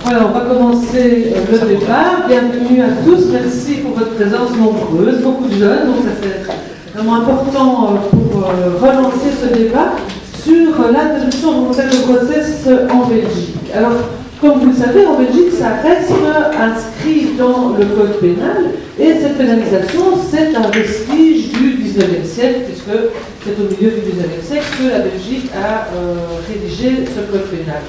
Voilà, on va commencer le débat. Bienvenue à tous, merci pour votre présence nombreuse, beaucoup de jeunes, donc ça c'est vraiment important pour relancer ce débat sur l'interruption volontaire de grossesse en Belgique. Alors, comme vous le savez, en Belgique, ça reste inscrit dans le code pénal et cette pénalisation, c'est un vestige du 19e siècle, puisque c'est au milieu du 19e siècle que la Belgique a rédigé ce code pénal.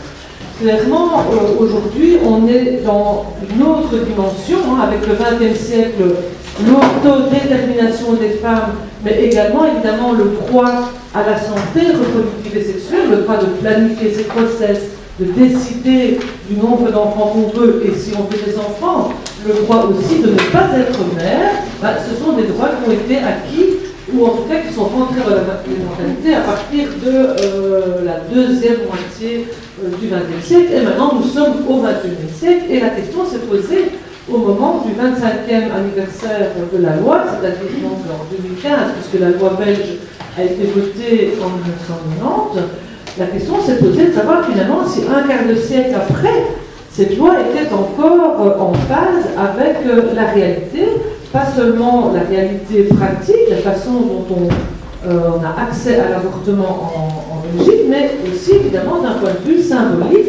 Clairement, aujourd'hui, on est dans une autre dimension, avec le XXe siècle, l'autodétermination des femmes, mais également, évidemment, le droit à la santé reproductive et sexuelle, le droit de planifier ses grossesses, de décider du nombre d'enfants qu'on veut, et si on veut des enfants, le droit aussi de ne pas être mère, ce sont des droits qui ont été acquis, ou en tout cas qui sont rentrés dans la mentalité à partir de la deuxième moitié du XXe siècle, et maintenant nous sommes au XXIe siècle, et la question s'est posée au moment du 25e anniversaire de la loi, c'est-à-dire donc en 2015, puisque la loi belge a été votée en 1990, la question s'est posée de savoir finalement si un quart de siècle après, cette loi était encore en phase avec la réalité, pas seulement la réalité pratique, la façon dont on a accès à l'avortement en Belgique, mais aussi évidemment d'un point de vue symbolique,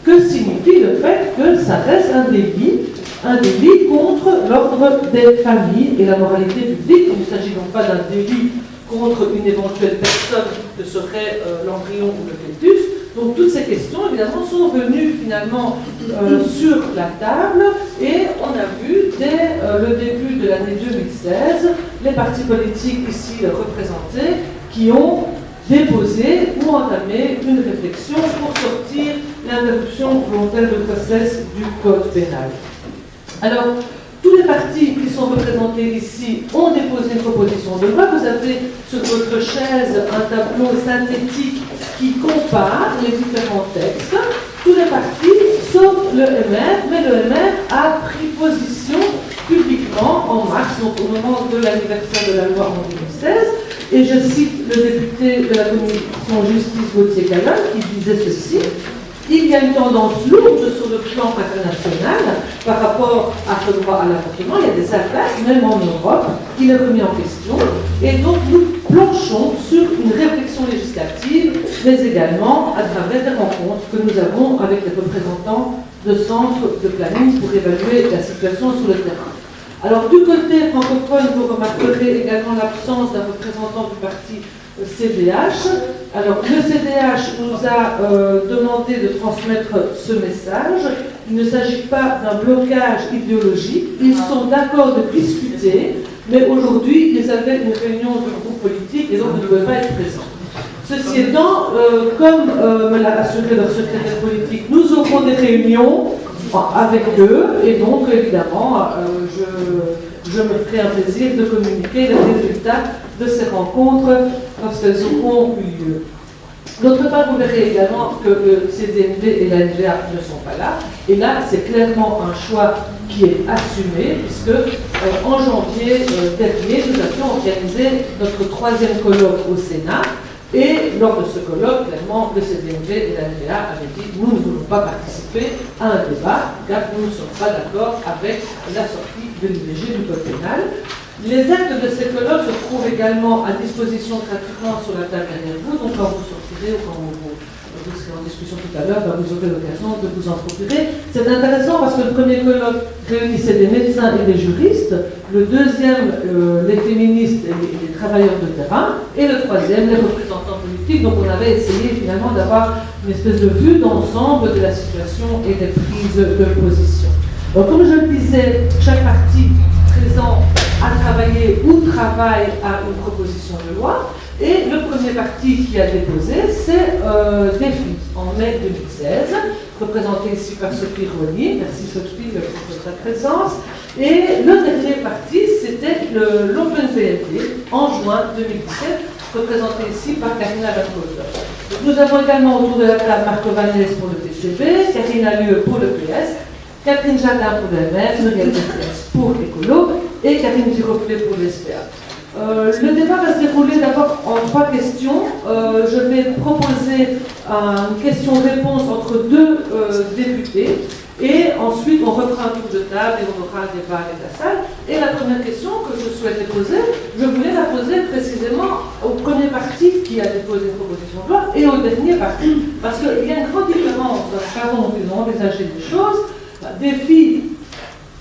que signifie le fait que ça reste un délit contre l'ordre des familles et la moralité publique. Il ne s'agit donc pas d'un délit contre une éventuelle personne que serait l'embryon ou le fœtus. Donc toutes ces questions, évidemment, sont venues finalement sur la table et on a vu dès le début de l'année 2016 les partis politiques ici représentés qui ont déposé ou entamé une réflexion pour sortir l'interruption volontaire de grossesse du code pénal. Alors, tous les partis qui sont représentés ici ont déposé une proposition de loi. Vous avez sur votre chaise un tableau synthétique qui compare les différents textes. Tous les partis, sauf le MR, mais le MR a pris position publiquement en mars, donc au moment de l'anniversaire de la loi en 2016. Et je cite le député de la commission justice Gauthier-Gallon qui disait ceci: il y a une tendance lourde sur le plan international par rapport à ce droit à l'avortement. Il y a des attaques, même en Europe, qui est remis en question. Et donc, nous planchons sur une réflexion législative, mais également à travers des rencontres que nous avons avec les représentants de centres de planning pour évaluer la situation sur le terrain. Alors, du côté francophone, vous remarquerez également l'absence d'un représentant du parti CDH. Alors, le CDH nous a demandé de transmettre ce message. Il ne s'agit pas d'un blocage idéologique. Ils sont d'accord de discuter, mais aujourd'hui, ils avaient une réunion de groupe politique et donc ils ne pouvaient pas être présents. Ceci étant, comme me l'a assuré leur secrétaire politique, nous aurons des réunions avec eux et donc, évidemment, je me ferai un plaisir de communiquer les résultats de ces rencontres lorsqu'elles auront eu lieu. D'autre part, vous verrez également que le CDMD et la NVA ne sont pas là. Et là, c'est clairement un choix qui est assumé, puisque en janvier dernier, nous avions organisé notre 3e colloque au Sénat. Et lors de ce colloque, clairement, le CDMD et la NVA avaient dit: nous ne voulons pas participer à un débat, car nous ne sommes pas d'accord avec la sortie de l'IVG du code pénal. Les actes de ces colloques se trouvent également à disposition gratuitement sur la table derrière vous, donc quand vous sortirez ou quand vous serez en discussion tout à l'heure, vous aurez l'occasion de vous en procurer. C'est intéressant parce que le premier colloque réunissait des médecins et des juristes, le deuxième, les féministes et les travailleurs de terrain, et le troisième, les représentants politiques. Donc on avait essayé finalement d'avoir une espèce de vue d'ensemble de la situation et des prises de position. Donc comme je le disais, chaque parti présent a travaillé ou travaille à une proposition de loi. Et le premier parti qui a déposé, c'est DEFI, en mai 2016, représenté ici par Sophie Rony. Merci Sophie pour sa présence. Et le dernier parti, c'était l'OpenVLD, en juin 2017, représenté ici par Karina Verkoeven. Nous avons également autour de la table Marco Vanès pour le PCB, Karine Allure pour le PS, Catherine Jardin pour le MR, Muriel Bertès pour Écolo et Karine Giroflet pour l'SPA. Le débat va se dérouler d'abord en 3 questions. Je vais proposer une question-réponse entre 2 députés Et ensuite, on refera un tour de table et on aura un débat avec la salle. Et la première question que je souhaitais poser, je voulais la poser précisément au premier parti qui a déposé une proposition de loi et au dernier parti. Parce qu'il y a une grande différence dans la façon dont ils ont envisagé les choses. Défi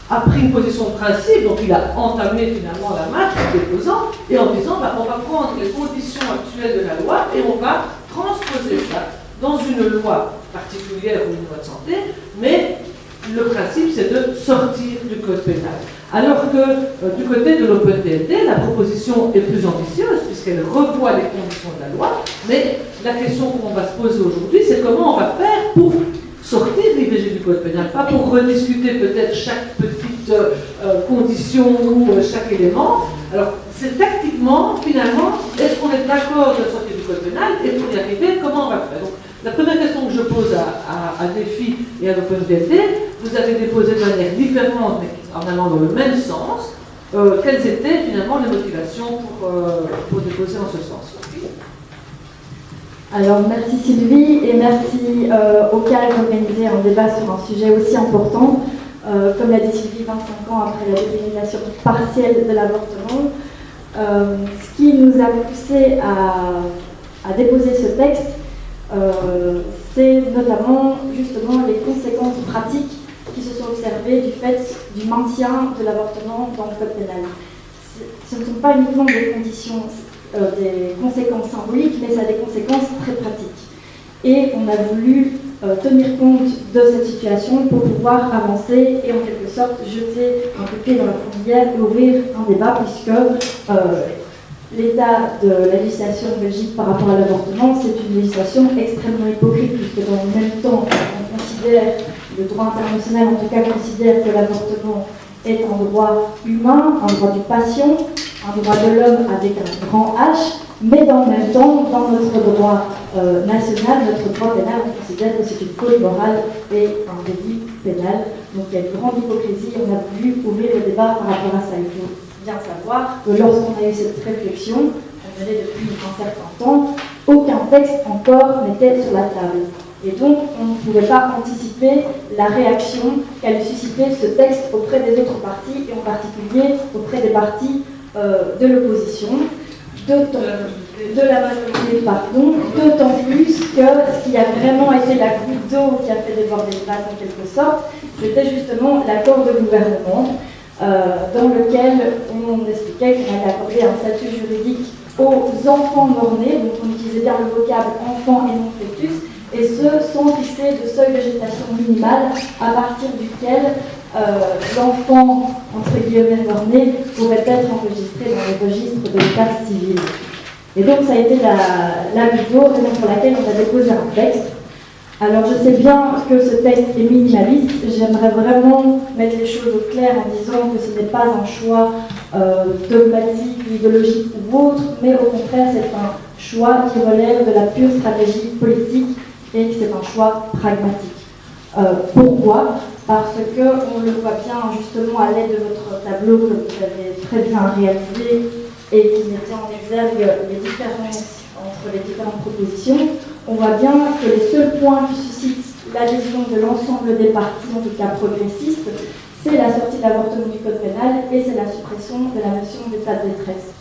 a pris une position de principe, donc il a entamé finalement la marche en déposant et en disant on va prendre les conditions actuelles de la loi et on va transposer ça dans une loi particulière ou une loi de santé, mais le principe c'est de sortir du code pénal. Alors que du côté de l'OpenTLD, la proposition est plus ambitieuse puisqu'elle revoit les conditions de la loi, mais la question qu'on va se poser aujourd'hui, c'est comment on va faire pour sortir l'IVG du code pénal, pas pour rediscuter peut-être chaque petite condition ou chaque élément. Alors, c'est tactiquement, finalement, est-ce qu'on est d'accord de sortir du code pénal et pour y arriver, comment on va faire? Donc, la première question que je pose à Défi et à l'OpenTLD, vous avez déposé de manière différente, mais en allant dans le même sens. Quelles étaient finalement les motivations pour déposer en ce sens? Alors, merci Sylvie et merci au CAL d'organiser un débat sur un sujet aussi important. Comme l'a dit Sylvie, 25 ans après la décriminalisation partielle de l'avortement, ce qui nous a poussé à déposer ce texte, c'est notamment justement les conséquences pratiques qui se sont observées du fait du maintien de l'avortement dans le code pénal. Ce ne sont pas uniquement des conditions, des conséquences symboliques, mais ça a des conséquences très pratiques. Et on a voulu tenir compte de cette situation pour pouvoir avancer et en quelque sorte jeter un coup de pied dans la fourmilière et ouvrir un débat, puisque l'état de la législation en Belgique par rapport à l'avortement, c'est une législation extrêmement hypocrite, puisque dans le même temps, on considère, le droit international en tout cas considère que l'avortement est un droit humain, un droit du patient, un droit de l'homme avec un grand H, mais dans le même temps, dans notre droit national, notre droit pénal, on considère que c'est une faute morale et un délit pénal. Donc il y a une grande hypocrisie, on a voulu ouvrir le débat par rapport à ça. Il faut bien savoir que lorsqu'on a eu cette réflexion, on menait depuis un certain temps, aucun texte encore n'était sur la table. Et donc, on ne pouvait pas anticiper la réaction qu'allait susciter ce texte auprès des autres partis, et en particulier auprès des partis de l'opposition, de la majorité, pardon, d'autant plus que ce qui a vraiment été la goutte d'eau qui a fait déborder le vase en quelque sorte, c'était justement l'accord de gouvernement, dans lequel on expliquait qu'on allait accorder un statut juridique aux enfants nord-nés, donc on utilisait bien le vocable enfant et non fœtus, et ce, sans fixer de seuil de gestation minimale à partir duquel l'enfant, entre guillemets, nord-né pourrait être enregistré dans les registres de l'état civil. Et donc ça a été la vidéo, raison pour laquelle on a déposé un texte. Alors je sais bien que ce texte est minimaliste, j'aimerais vraiment mettre les choses au clair en disant que ce n'est pas un choix dogmatique, idéologique ou autre, mais au contraire c'est un choix qui relève de la pure stratégie politique et que c'est un choix pragmatique. Pourquoi? Parce qu'on le voit bien justement à l'aide de votre tableau que vous avez très bien réalisé et qui mettait en exergue les différences entre les différentes propositions. On voit bien que les seuls points qui suscitent l'adhésion de l'ensemble des partis, en tout cas progressistes, c'est la sortie de l'avortement du code pénal et c'est la suppression de la notion d'état de détresse.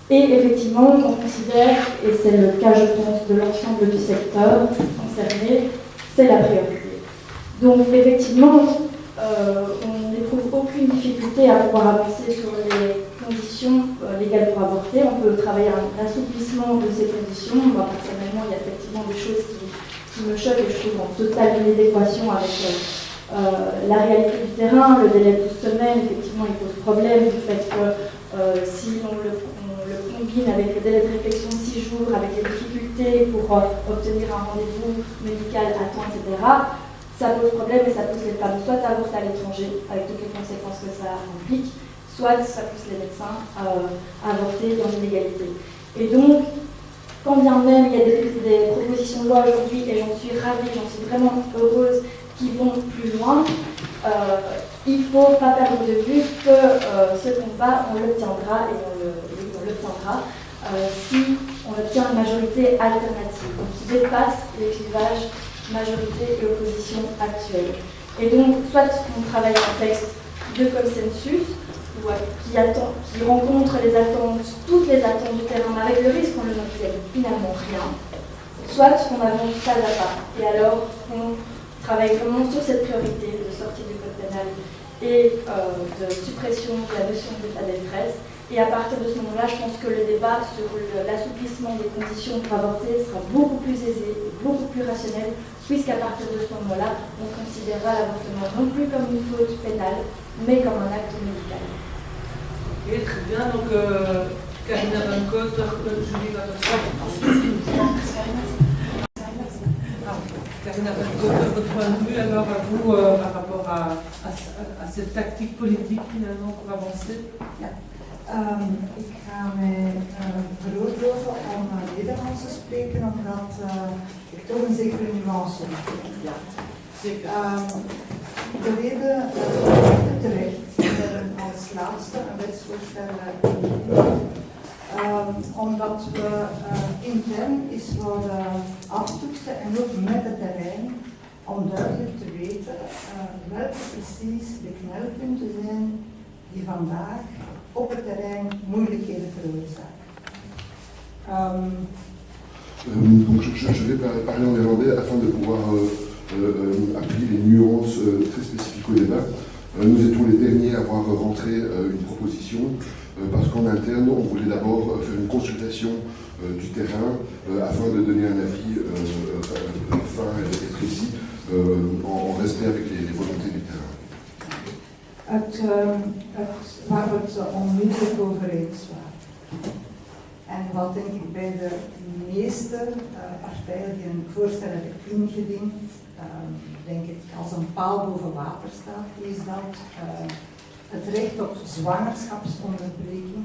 Et effectivement, on considère, et c'est le cas je pense de l'ensemble du secteur concerné, c'est la priorité. Donc effectivement, on n'éprouve aucune difficulté à pouvoir avancer sur les conditions légales pour avorter. On peut travailler à un assouplissement de ces conditions. Moi, personnellement, il y a effectivement des choses qui me choquent et je trouve en totale inadéquation avec la réalité du terrain. Le délai de 12 semaines, effectivement, il pose problème du fait que si on le combine avec le délai de réflexion de 6 jours, avec les difficultés pour obtenir un rendez-vous médical à temps, etc., ça pose problème et ça pousse les femmes soit à avorter à l'étranger, avec toutes les conséquences que ça implique, soit ça pousse les médecins à avorter dans l'illégalité. Et donc, quand bien même il y a des propositions de loi aujourd'hui, et j'en suis ravie, j'en suis vraiment heureuse, qui vont plus loin, il ne faut pas perdre de vue que ce combat, on l'obtiendra, et on l'obtiendra si on obtient une majorité alternative, donc qui dépasse les clivages majorité et opposition actuelle. Et donc, soit on travaille un texte de consensus, qui rencontre les attentes, toutes les attentes du terrain, mais avec le risque qu'on ne obtienne finalement rien, soit on avance pas à pas. Et alors, on travaille vraiment sur cette priorité de sortie du code pénal et de suppression de la notion d'état de détresse. Et à partir de ce moment-là, je pense que le débat sur l'assouplissement des conditions pour avorter sera beaucoup plus aisé, beaucoup plus rationnel, puisqu'à partir de ce moment-là, on considérera l'avortement non plus comme une faute pénale, mais comme un acte médical. Ok, très bien. Donc, Karina Van Cote, Julie Van Karina Van Cote, votre point de vue alors à vous par rapport à cette tactique politique finalement pour avancer? Ik ga mij veroorloven om Nederlands te spreken, omdat ik toch een zekere nuance heb. De reden terecht, we hebben als laatste een wetsvoorstel ingediend, omdat we intern eens worden aftoetsen en ook met het terrein, om duidelijk te weten welke precies de knelpunten zijn die vandaag op het terrein moeilijkheden veroorzaken. Donc je vais parler en néerlandais afin de pouvoir appuyer les nuances très spécifiques au débat. Nous étions les derniers à avoir rentré une proposition parce qu'en interne on voulait d'abord faire une consultation du terrain afin de donner un avis fin et précis en respect avec les volontés du terrain. Waar we het onmiddellijk over eens waren. En wat denk ik bij de meeste partijen die een voorstel hebben ingediend, denk ik als een paal boven water staat, is dat het recht op zwangerschapsonderbreking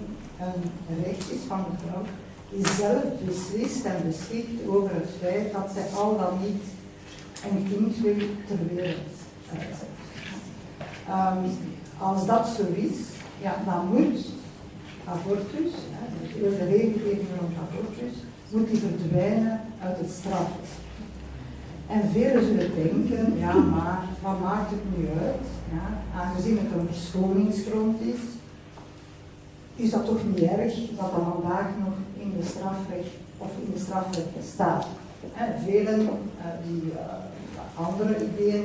een recht is van de vrouw die zelf beslist en beschikt over het feit dat zij al dan niet een kind wil ter wereld zetten. Als dat zo is, ja, dan moet abortus, dus de regelgeving rond abortus, moet die verdwijnen uit het strafrecht. En velen zullen denken, ja, maar wat maakt het nu uit? Ja, aangezien het een verschoningsgrond is dat toch niet erg dat dat vandaag nog in de strafrecht of in de strafrechten staat. Velen die andere ideeën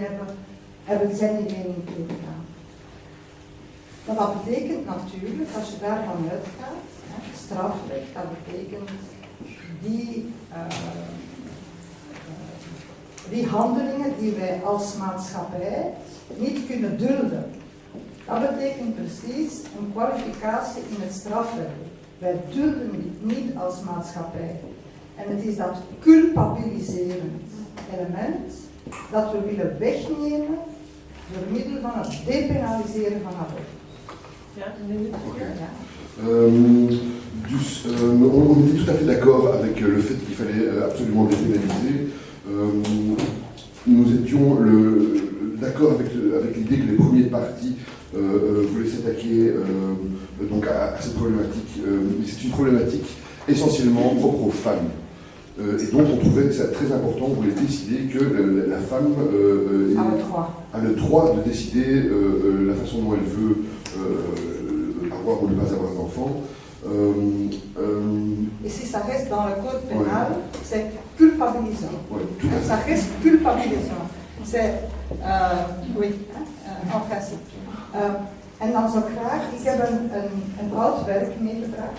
hebben zijn ideeën niet toegegaan. Maar dat betekent natuurlijk, als je daarvan uitgaat, strafrecht, dat betekent die handelingen die wij als maatschappij niet kunnen dulden. Dat betekent precies een kwalificatie in het strafrecht. Wij dulden dit niet als maatschappij. En het is dat culpabiliserend element dat we willen wegnemen door middel van het depenaliseren van abortus. Dus on était tout à fait d'accord avec le fait qu'il fallait absolument dépénaliser. Nous étions d'accord avec l'idée que les premiers partis voulaient s'attaquer donc à cette problématique. C'est une problématique essentiellement propre aux femmes. Et donc on trouvait ça très important, on voulait décider que la femme a le droit de décider la façon dont elle veut avoir ou ne pas avoir d'enfant. Et si ça reste dans le code pénal, c'est culpabilisant. Ça reste culpabilisant. C'est, en principe. En dan zou ik graag, ik heb een oud werk meegebracht,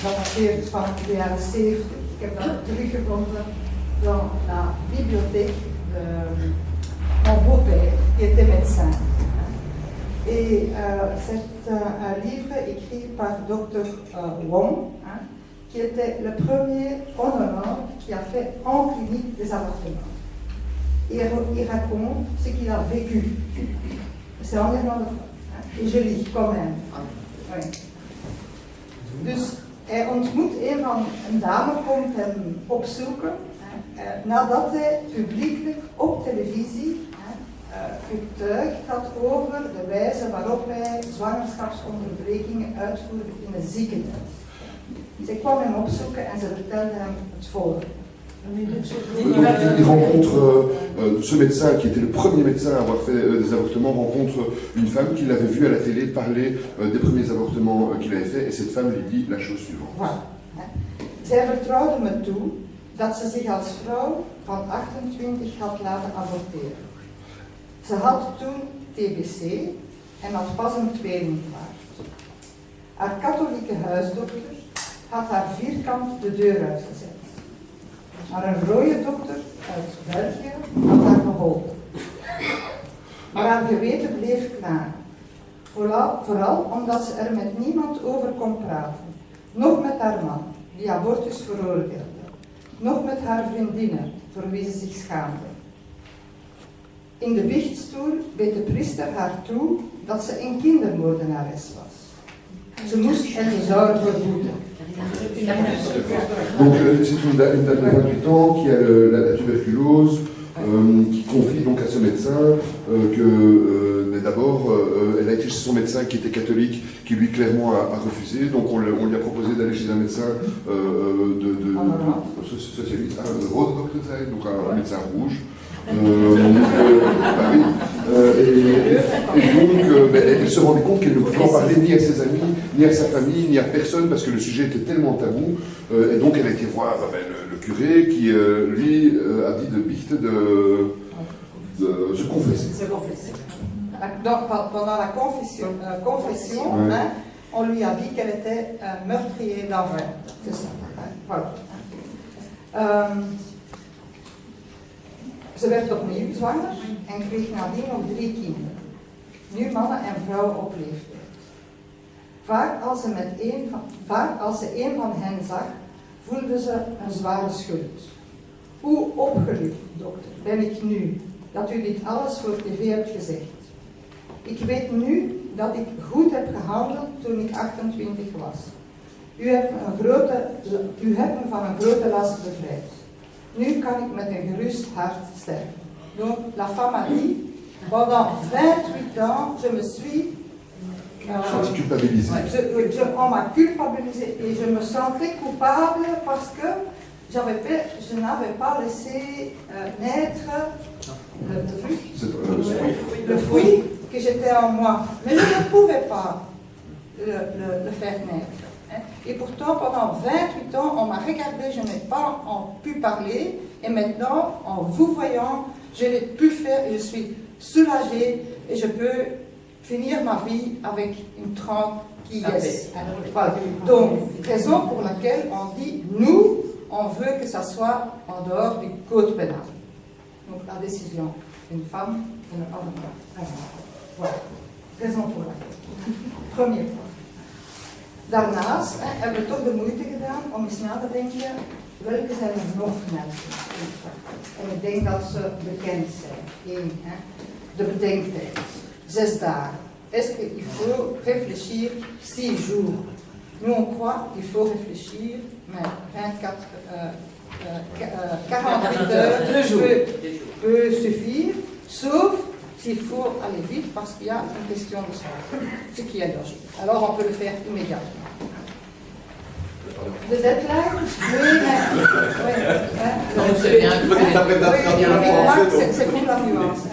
dat dateert van de jaren 70. Ik heb dat teruggevonden dans la bibliothèque de mon beau-père, qui était médecin. Et c'est un livre écrit par Dr Wong, qui était le premier honorant qui a fait en clinique des avortements. Et il raconte ce qu'il a vécu. C'est en néerlandophone. Et je lis quand même. Oui. Dus hij ontmoet een dame, komt hem opzoeken, nadat hij publiekelijk op televisie getuigd had over de wijze waarop hij zwangerschapsonderbrekingen uitvoerde in een ziekenhuis. Zij kwam hem opzoeken en ze vertelde hem het volgende. Donc, il rencontre ce médecin qui était le premier médecin à avoir fait des avortements, rencontre une femme qui l'avait vu à la télé parler des premiers avortements qu'il avait fait, et cette femme lui dit la chose suivante. Voilà. Zij vertrouwde me toe dat ze zich als vrouw van 28 had laten aborteren. Ze had toen TBC en had pas een tweeling gewaard. Haar katholieke huisdokter had haar vierkant de deur uitgezet. Maar een rode dokter uit België had haar geholpen. Maar haar geweten bleef klaar. Vooral omdat ze er met niemand over kon praten. Nog met haar man, die abortus veroordeelde. Nog met haar vriendinnen, voor wie ze zich schaamde. In de biechtstoel beet de priester haar toe dat ze een kindermoordenares was. Ze moest en ze zou ervoor boeten. Donc c'est une dame de 28 ans qui a la tuberculose, qui confie donc à ce médecin mais d'abord elle a été chez son médecin qui était catholique, qui lui clairement a refusé, donc on lui a proposé d'aller chez un médecin socialiste, Rode Doctor, donc un médecin rouge. Et donc elle se rendait compte qu'elle ne pouvait en parler ni à ses amis, ni à sa famille, ni à personne, parce que le sujet était tellement tabou, et donc elle a été voir le curé qui lui a dit de Bicht de se confesser. Donc pendant la confession ouais. Hein, on lui a dit qu'elle était meurtrier d'enfants. C'est ça. Hein, voilà. Ze werd opnieuw zwanger en kreeg nadien nog 3 kinderen. Nu mannen en vrouwen op leeftijd. Vaak als ze een van hen zag, voelde ze een zware schuld. Hoe opgelucht, dokter, ben ik nu dat u dit alles voor tv hebt gezegd. Ik weet nu dat ik goed heb gehandeld toen ik 28 was. U hebt me van een grote last bevrijd. Nu kan ik met een gerust hart sterven. Donc la femme a dit, pendant 28 ans, je me suis culpabilisé. On m'a culpabilisé et je me sentais coupable parce que je n'avais pas laissé naître le fruit que j'étais en moi. Mais je ne pouvais pas le faire naître. Et pourtant, pendant 28 ans, on m'a regardé, je n'ai pas pu parler. Et maintenant, en vous voyant, je l'ai pu faire et je suis soulagée et je peux finir ma vie avec une tranquillesse. Voilà. Donc, raison pour laquelle on dit, nous, on veut que ça soit en dehors du code pénal. Donc, la décision d'une femme et d'un homme. Voilà. Raison pour laquelle. Premier point. Daarnaast hebben we toch de moeite gedaan om eens na te denken, welke zijn er nog mensen? En ik denk dat ze bekend zijn. 1. De bedenktijd. 6 dagen. Est-ce qu'il faut réfléchir 6 jours? Nous on croit qu'il faut réfléchir, mais 48 heures peut suffire, sauf s'il faut aller vite parce qu'il y a une question de santé, ce qui est logique. Alors on peut le faire immédiatement. De deadline, c'est pour la nuance.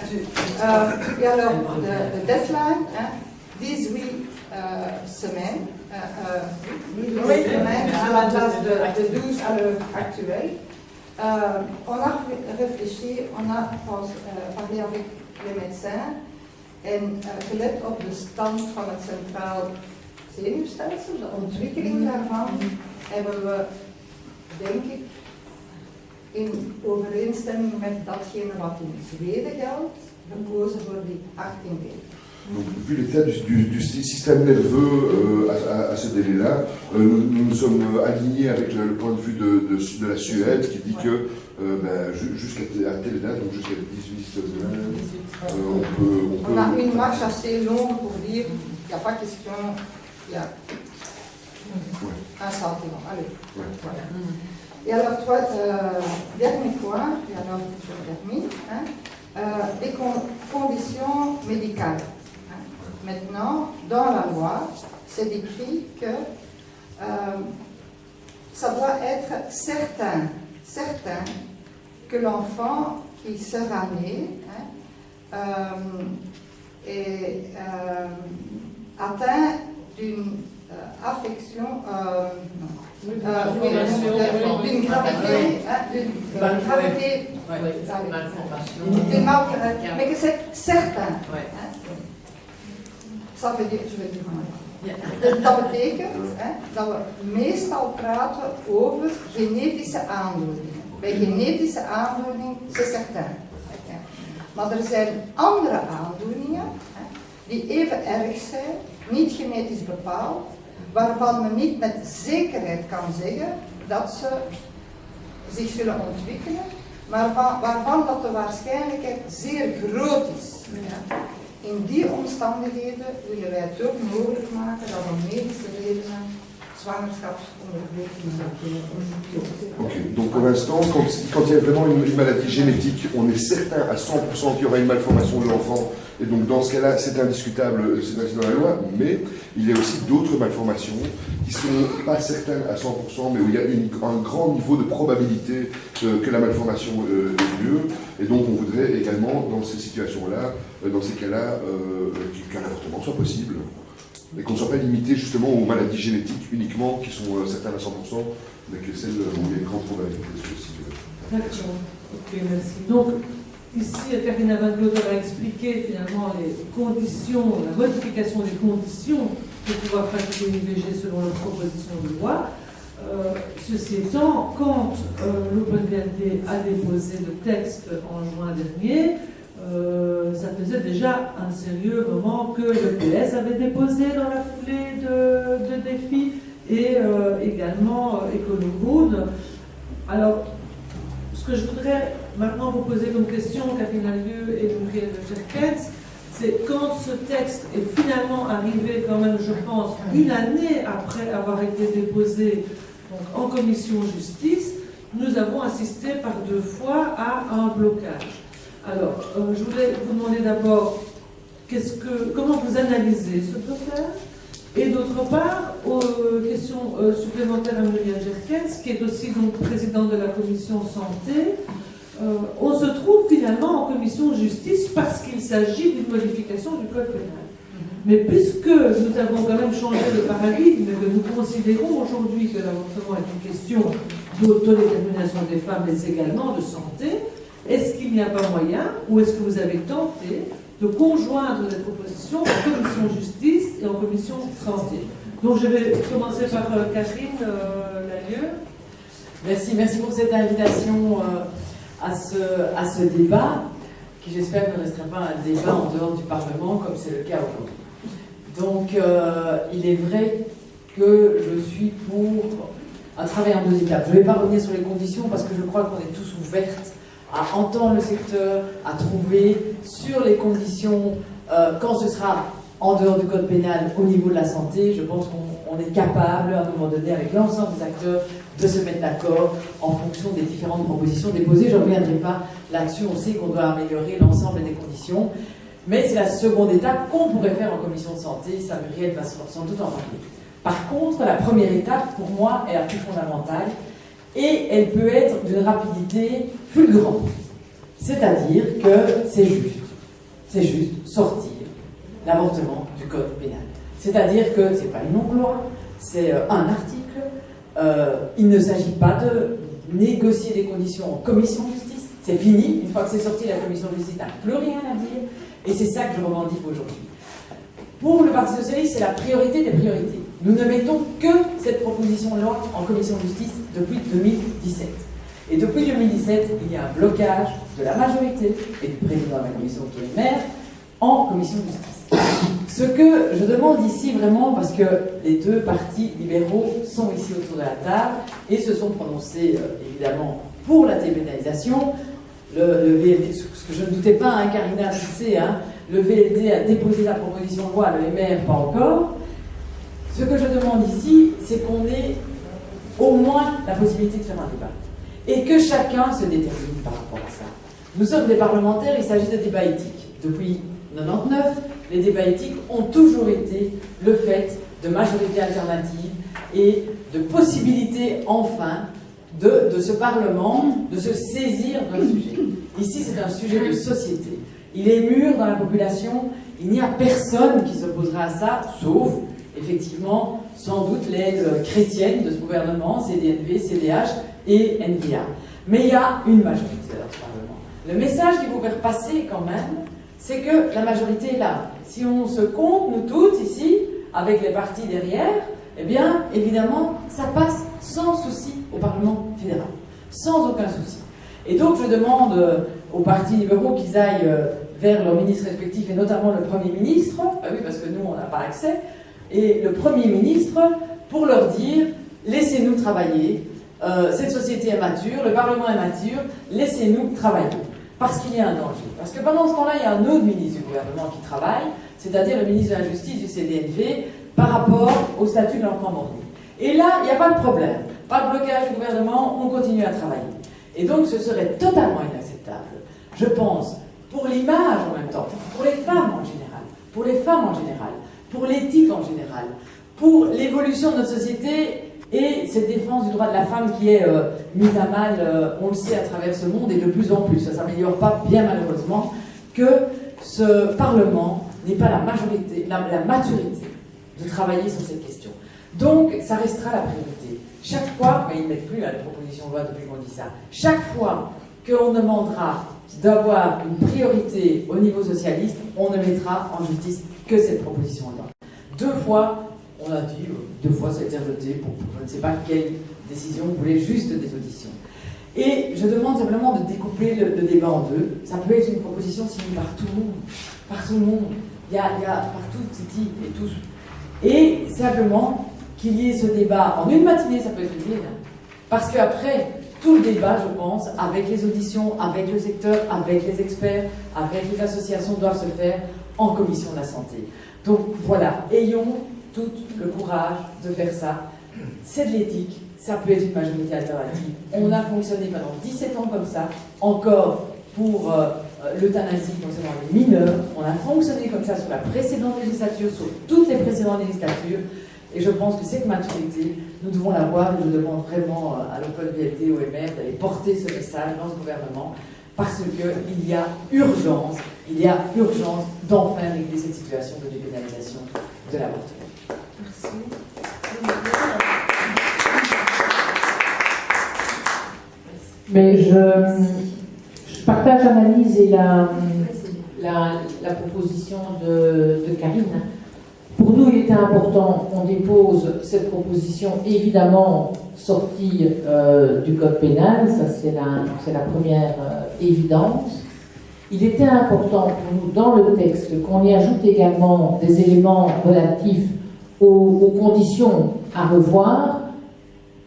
Et alors, de deadline, 18 semaines, à la place de 12 à l'heure actuelle. On a réfléchi, on a parlé avec les médecins en gelet op de stand van het centraal zenuwstelsel, de ontwikkeling daarvan, hebben we, denk ik, in overeenstemming met datgene wat in Zweden geldt, gekozen voor die 18 weken. Donc, vu l'état du système nerveux à ce délai-là, nous nous sommes alignés avec le point de vue de la Suède qui dit que jusqu'à telle date, donc jusqu'à 18 semaines, on a une marche assez longue pour dire qu'il n'y a pas question, il y a un sentiment. Allez. Ouais. Voilà. Et alors, dernier point, et alors je termine, les conditions médicales. Maintenant, dans la loi, c'est écrit que ça doit être certain certain que l'enfant qui sera né est atteint d'une affection, d'une gravité, d'une malformation, mais que c'est certain. Dat betekent dat we meestal praten over genetische aandoeningen. Bij genetische aandoeningen, c'est certain. Maar er zijn andere aandoeningen die even erg zijn, niet genetisch bepaald, waarvan men niet met zekerheid kan zeggen dat ze zich zullen ontwikkelen, maar waarvan dat de waarschijnlijkheid zeer groot is. In die omstandigheden willen wij het ook mogelijk maken dat om medische redenen zwangerschapsonderbreking. Ok, donc pour l'instant, quand il y a vraiment une maladie génétique, on est certain à 100% qu'il y aura une malformation de l'enfant, et donc dans ce cas-là, c'est indiscutable, c'est inscrit dans la loi, mais il y a aussi d'autres malformations qui ne sont pas certaines à 100%, mais où il y a un grand niveau de probabilité que la malformation ait lieu, et donc on voudrait également, dans ces situations-là, dans ces cas-là, qu'un avortement soit possible. Et qu'on ne soit pas limité justement aux maladies génétiques uniquement qui sont certaines à 100%, mais que celles où il y a une grande probabilité possible. D'accord, ok, merci. Donc, ici, Karina Van Vleuten a expliqué finalement les conditions, la modification des conditions pour pouvoir pratiquer une IVG selon leur proposition de loi. Ceci étant, quand l'OpenVLD a déposé le texte en juin dernier, ça faisait déjà un sérieux moment que le PS avait déposé dans la foulée de défis et également Ecologoon. Alors, ce que je voudrais maintenant vous poser comme question, Karina Lieu et Muriel Jerkens, c'est quand ce texte est finalement arrivé quand même, je pense, une année après avoir été déposé donc, en commission justice, nous avons assisté par 2 fois à un blocage. Alors, je voulais vous demander d'abord comment vous analysez ce blocage, et d'autre part, question supplémentaire à Muriel Jerkens, qui est aussi donc présidente de la commission santé. On se trouve finalement en commission justice parce qu'il s'agit d'une modification du code pénal. Mais puisque nous avons quand même changé le paradigme et que nous considérons aujourd'hui que l'avortement est une question d'autodétermination des femmes, mais également de santé, est-ce qu'il n'y a pas moyen, ou est-ce que vous avez tenté de conjoindre les propositions en commission justice et en commission santé? Donc je vais commencer par Catherine Lalieu. Merci pour cette invitation à ce débat, qui j'espère ne restera pas un débat en dehors du Parlement, comme c'est le cas aujourd'hui. Donc il est vrai que je suis pour un travail en 2 étapes. Je ne vais pas revenir sur les conditions parce que je crois qu'on est tous ouvertes à entendre le secteur, à trouver sur les conditions, quand ce sera en dehors du code pénal au niveau de la santé, je pense qu'on est capable à un moment donné avec l'ensemble des acteurs de se mettre d'accord en fonction des différentes propositions déposées. Je ne reviendrai pas là-dessus, on sait qu'on doit améliorer l'ensemble des conditions, mais c'est la seconde étape qu'on pourrait faire en commission de santé, ça Muriel va sans doute en parler. Par contre, la première étape pour moi est la plus fondamentale, et elle peut être d'une rapidité fulgurante. C'est-à-dire que c'est juste sortir l'avortement du code pénal. C'est-à-dire que ce n'est pas une longue loi, c'est un article. Il ne s'agit pas de négocier des conditions en commission de justice. C'est fini, une fois que c'est sorti, la commission de justice n'a plus rien à dire, et c'est ça que je revendique aujourd'hui. Pour le Parti socialiste, c'est la priorité des priorités. Nous ne mettons que cette proposition de loi en commission de justice depuis 2017. Et depuis 2017, il y a un blocage de la majorité et du président de la commission qui est maire en commission de justice. Ce que je demande ici vraiment, parce que les 2 partis libéraux sont ici autour de la table et se sont prononcés évidemment pour la dépénalisation, le VLD, ce que je ne doutais pas, Karina le sait, le VLD a déposé la proposition de loi, le MR pas encore. Ce que je demande ici, c'est qu'on ait au moins la possibilité de faire un débat. Et que chacun se détermine par rapport à ça. Nous sommes des parlementaires, il s'agit de débats éthiques. Depuis 1999, les débats éthiques ont toujours été le fait de majorité alternative et de possibilité, enfin, de ce Parlement de se saisir d'un sujet. Ici, c'est un sujet de société. Il est mûr dans la population. Il n'y a personne qui s'opposera à ça, sauf, effectivement, sans doute l'aide chrétienne de ce gouvernement, CDNV, CDH et NVA. Mais il y a une majorité dans ce Parlement. Le message qu'il faut faire passer, quand même, c'est que la majorité est là. Si on se compte, nous toutes, ici, avec les partis derrière, eh bien, évidemment, ça passe sans souci au Parlement fédéral. Sans aucun souci. Et donc, je demande aux partis libéraux qu'ils aillent vers leurs ministres respectifs, et notamment le Premier ministre, bah oui, parce que nous, on n'a pas accès, et le Premier ministre, pour leur dire, laissez-nous travailler, cette société est mature, le Parlement est mature, laissez-nous travailler. Parce qu'il y a un danger. Parce que pendant ce temps-là, il y a un autre ministre du gouvernement qui travaille, c'est-à-dire le ministre de la Justice du CDNV, par rapport au statut de l'enfant mort-né. Et là, il n'y a pas de problème. Pas de blocage du gouvernement, on continue à travailler. Et donc, ce serait totalement inacceptable, je pense, pour l'image en même temps, pour les femmes en général, pour les femmes en général, pour l'éthique en général, pour l'évolution de notre société et cette défense du droit de la femme qui est mise à mal, on le sait, à travers ce monde et de plus en plus. Ça ne s'améliore pas, bien malheureusement, que ce Parlement n'ait pas la majorité, la maturité de travailler sur cette question. Donc, ça restera la priorité. Chaque fois, mais ils ne mettent plus à la proposition de loi depuis qu'on dit ça, chaque fois qu'on demandera d'avoir une priorité au niveau socialiste, on ne mettra en justice que cette proposition de loi. 2 fois, on a dit, 2 fois ça a été rejeté pour je ne sais pas quelle décision, on voulait juste des auditions. Et je demande simplement de découper le débat en deux. Ça peut être une proposition signée par tout le monde. Par tout le monde. Il y a partout, Titi et tous. Et simplement qu'il y ait ce débat en une matinée, ça peut être utile. Parce qu'après, tout le débat, je pense, avec les auditions, avec le secteur, avec les experts, avec les associations, doivent se faire en commission de la santé. Donc voilà, ayons tout le courage de faire ça. C'est de l'éthique, ça peut être une majorité alternative. On a fonctionné pendant 17 ans comme ça, encore pour l'euthanasie concernant les mineurs. On a fonctionné comme ça sur la précédente législature, sur toutes les précédentes législatures. Et je pense que cette maturité, nous devons l'avoir, et je demande vraiment à l'Open VLT, au MR, d'aller porter ce message dans ce gouvernement, parce qu'il y a urgence d'enfin régler cette situation de dépénalisation de l'avortement. Merci. Mais je partage l'analyse et la proposition de Karine. Pour nous, il était important qu'on dépose cette proposition, évidemment sortie du code pénal, ça c'est la première évidence. Il était important pour nous, dans le texte, qu'on y ajoute également des éléments relatifs aux conditions à revoir.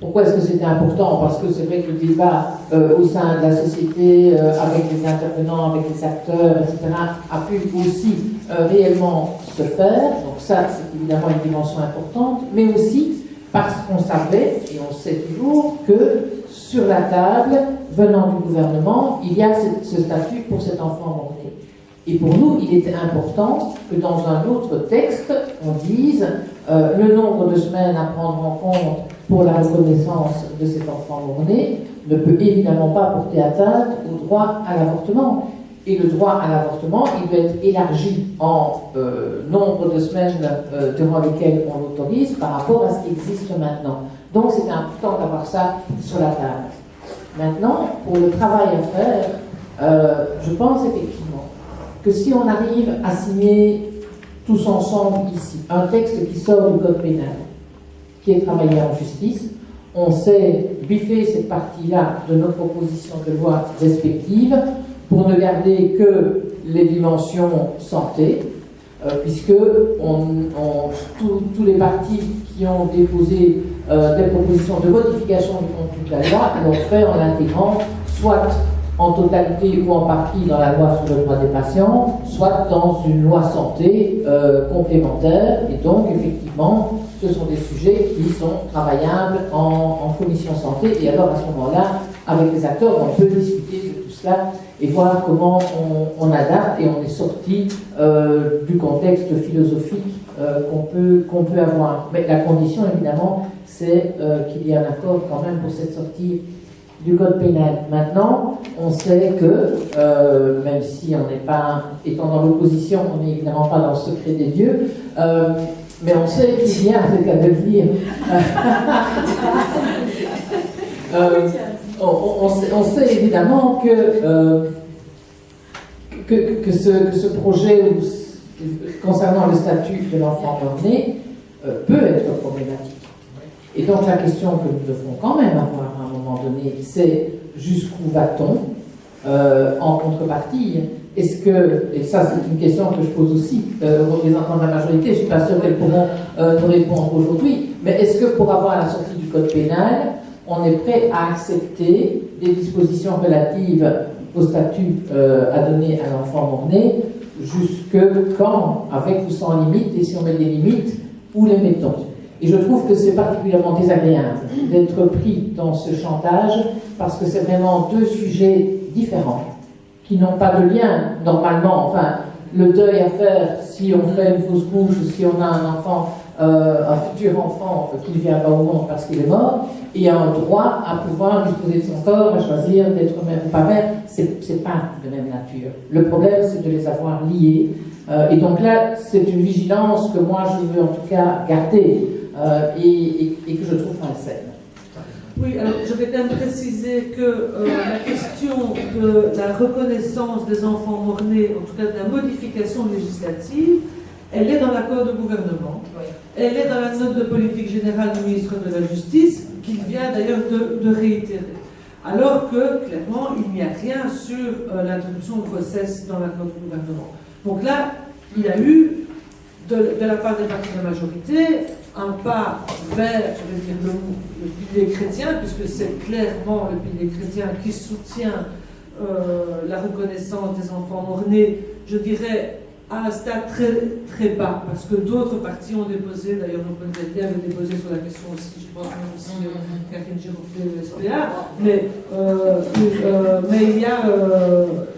Pourquoi est-ce que c'était important? Parce que c'est vrai que le débat au sein de la société, avec les intervenants, avec les acteurs, etc., a pu aussi réellement se faire. Donc ça, c'est évidemment une dimension importante. Mais aussi parce qu'on savait, et on sait toujours, que sur la table, venant du gouvernement, il y a ce statut pour cet enfant mort-né. Et pour nous, il était important que dans un autre texte, on dise le nombre de semaines à prendre en compte pour la reconnaissance de cet enfant mort-né ne peut évidemment pas porter atteinte au droit à l'avortement. Et le droit à l'avortement, il doit être élargi en nombre de semaines durant lesquelles on l'autorise par rapport à ce qui existe maintenant. Donc c'est important d'avoir ça sur la table. Maintenant, pour le travail à faire, je pense effectivement que si on arrive à signer tous ensemble ici un texte qui sort du code pénal, qui est travaillé en justice, on sait biffer cette partie-là de nos propositions de loi respectives pour ne garder que les dimensions santé, puisque tous les partis qui ont déposé des propositions de modification du contenu de la loi l'ont fait en l'intégrant soit en totalité ou en partie dans la loi sur le droit des patients, soit dans une loi santé complémentaire. Et donc, effectivement, ce sont des sujets qui sont travaillables en commission santé. Et alors, à ce moment-là, avec les acteurs, on peut discuter de tout cela et voir comment on adapte et on est sorti du contexte philosophique qu'on peut avoir. Mais la condition, évidemment, c'est qu'il y ait un accord quand même pour cette sortie du code pénal. Maintenant, on sait que, même si on n'est pas, étant dans l'opposition, on n'est évidemment pas dans le secret des dieux, mais on sait qu'il y a, c'est le cas de le dire, on sait évidemment que ce projet concernant le statut de l'enfant mort-né peut être problématique. Et donc la question que nous devrons quand même avoir à un moment donné, c'est jusqu'où va-t-on en contrepartie? Est-ce que, et ça c'est une question que je pose aussi aux représentants de la majorité, je ne suis pas sûre qu'elles pourront nous répondre aujourd'hui, mais est-ce que pour avoir la sortie du code pénal, on est prêt à accepter des dispositions relatives au statut à donner à l'enfant mort-né, jusque quand, avec ou sans limite, et si on met des limites, où les mettons? Et je trouve que c'est particulièrement désagréable d'être pris dans ce chantage, parce que c'est vraiment deux sujets différents, qui n'ont pas de lien, normalement. Enfin, le deuil à faire si on fait une fausse couche, si on a un enfant, un futur enfant qui ne vient pas au monde parce qu'il est mort, et un droit à pouvoir disposer de son corps, à choisir d'être mère ou pas mère, c'est pas de même nature. Le problème, c'est de les avoir liés. Et donc là, c'est une vigilance que moi, je veux en tout cas garder et que je trouve malsaine. Oui, alors je vais quand même préciser que la question de la reconnaissance des enfants mort-nés, en tout cas de la modification législative, elle est dans l'accord de gouvernement. Oui. Elle est dans la note de politique générale du ministre de la Justice, qu'il vient d'ailleurs de réitérer. Alors que, clairement, il n'y a rien sur l'interruption de grossesse dans l'accord de gouvernement. Donc là, il y a eu, de la part des partis de la majorité, un pas vers, je vais dire, le pilier chrétien, puisque c'est clairement le pilier chrétien qui soutient la reconnaissance des enfants mort-nés, je dirais, à un stade très, très bas, parce que d'autres partis ont déposé, d'ailleurs, l'Open Veldi avait déposé sur la question aussi, je pense même aussi Catherine Giroflée de SPA, mais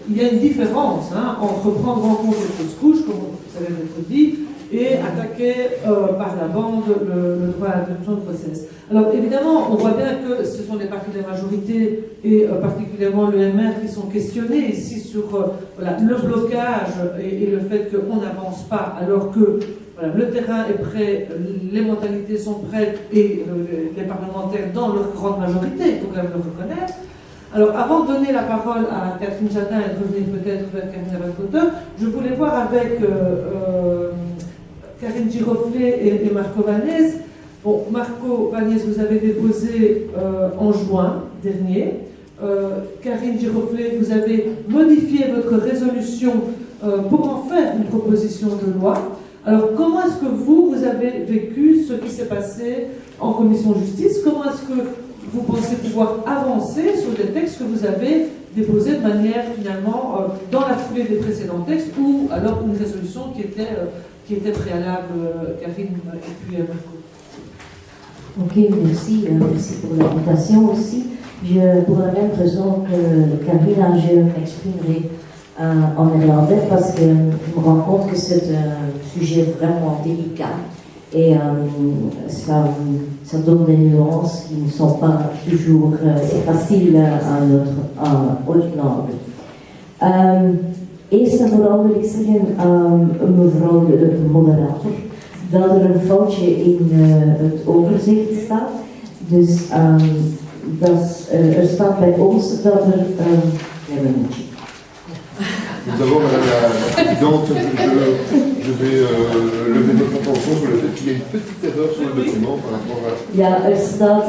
il y a une différence entre prendre en compte les fausses couches, comme ça vient d'être dit, et attaquer par la bande le droit à l'interruption de grossesse. Alors évidemment, on voit bien que ce sont les partis de la majorité et particulièrement le MR qui sont questionnés ici sur le blocage et le fait qu'on n'avance pas alors que le terrain est prêt, les mentalités sont prêtes et les parlementaires dans leur grande majorité, il faut quand même le reconnaître. Alors, avant de donner la parole à Catherine Jadin et de revenir peut-être vers Karine Abad-Cotter, je voulais voir avec Karine Giroflée et Marco Vanès. Bon, Marco Vanès, vous avez déposé en juin dernier. Karine Giroflée, vous avez modifié votre résolution pour en faire une proposition de loi. Alors, comment est-ce que vous avez vécu ce qui s'est passé en commission justice? Comment est-ce que vous pensez pouvoir avancer sur des textes que vous avez déposés de manière finalement dans la foulée des précédents textes ou alors une résolution qui était préalable, Karine et puis Marco? Ok, merci pour l'invitation aussi. Pour la même raison que Karine, je m'exprimerai en néerlandais parce que je me rends compte que c'est un sujet vraiment délicat et ça donne des nuances qui ne sont pas toujours faciles à autre langue. Eerst en vooral wil ik zeggen aan mevrouw de moderator dat er een foutje in het overzicht staat. Dus er staat bij ons dat er... Tout d'abord, Madame la Présidente, je vais lever votre attention sur le fait qu'il y a une petite erreur sur le document par rapport à... Ja, er staat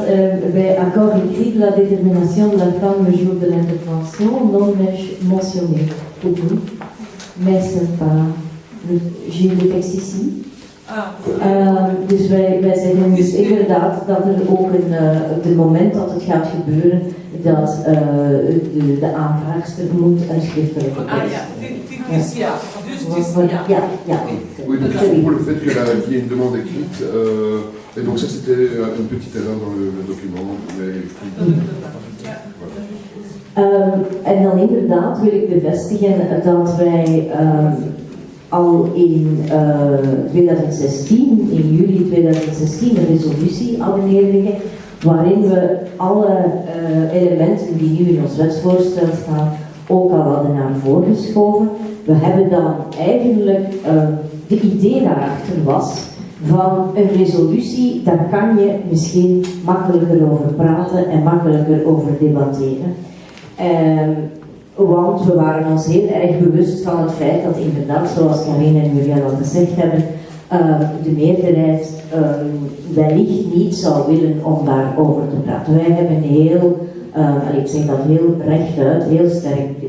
bij accord écrit la détermination de la femme le jour de l'intervention non mentionné. Mais c'est pas... J'ai le texte ici. Dus wij zeggen dus inderdaad dat er ook op het moment dat het gaat gebeuren, dat de aanvraagster moet een schriftelijke tekst. Ja. Oui, donc pour le fait qu'il y ait une demande écrite, et donc ça c'était une petite erreur dans le document. En dan inderdaad wil ik bevestigen dat wij al in 2016, in juli 2016, een resolutie hadden neergelegd waarin we alle elementen die nu in ons wetsvoorstel staan ook al hadden naar voren geschoven. We hebben dan eigenlijk, de idee daarachter was van een resolutie, daar kan je misschien makkelijker over praten en makkelijker over debatteren. Want we waren ons heel erg bewust van het feit dat inderdaad, zoals Karin en Muriel al gezegd hebben, de meerderheid wellicht niet zou willen om daarover te praten. Wij hebben heel, ik zeg dat heel rechtuit, heel sterk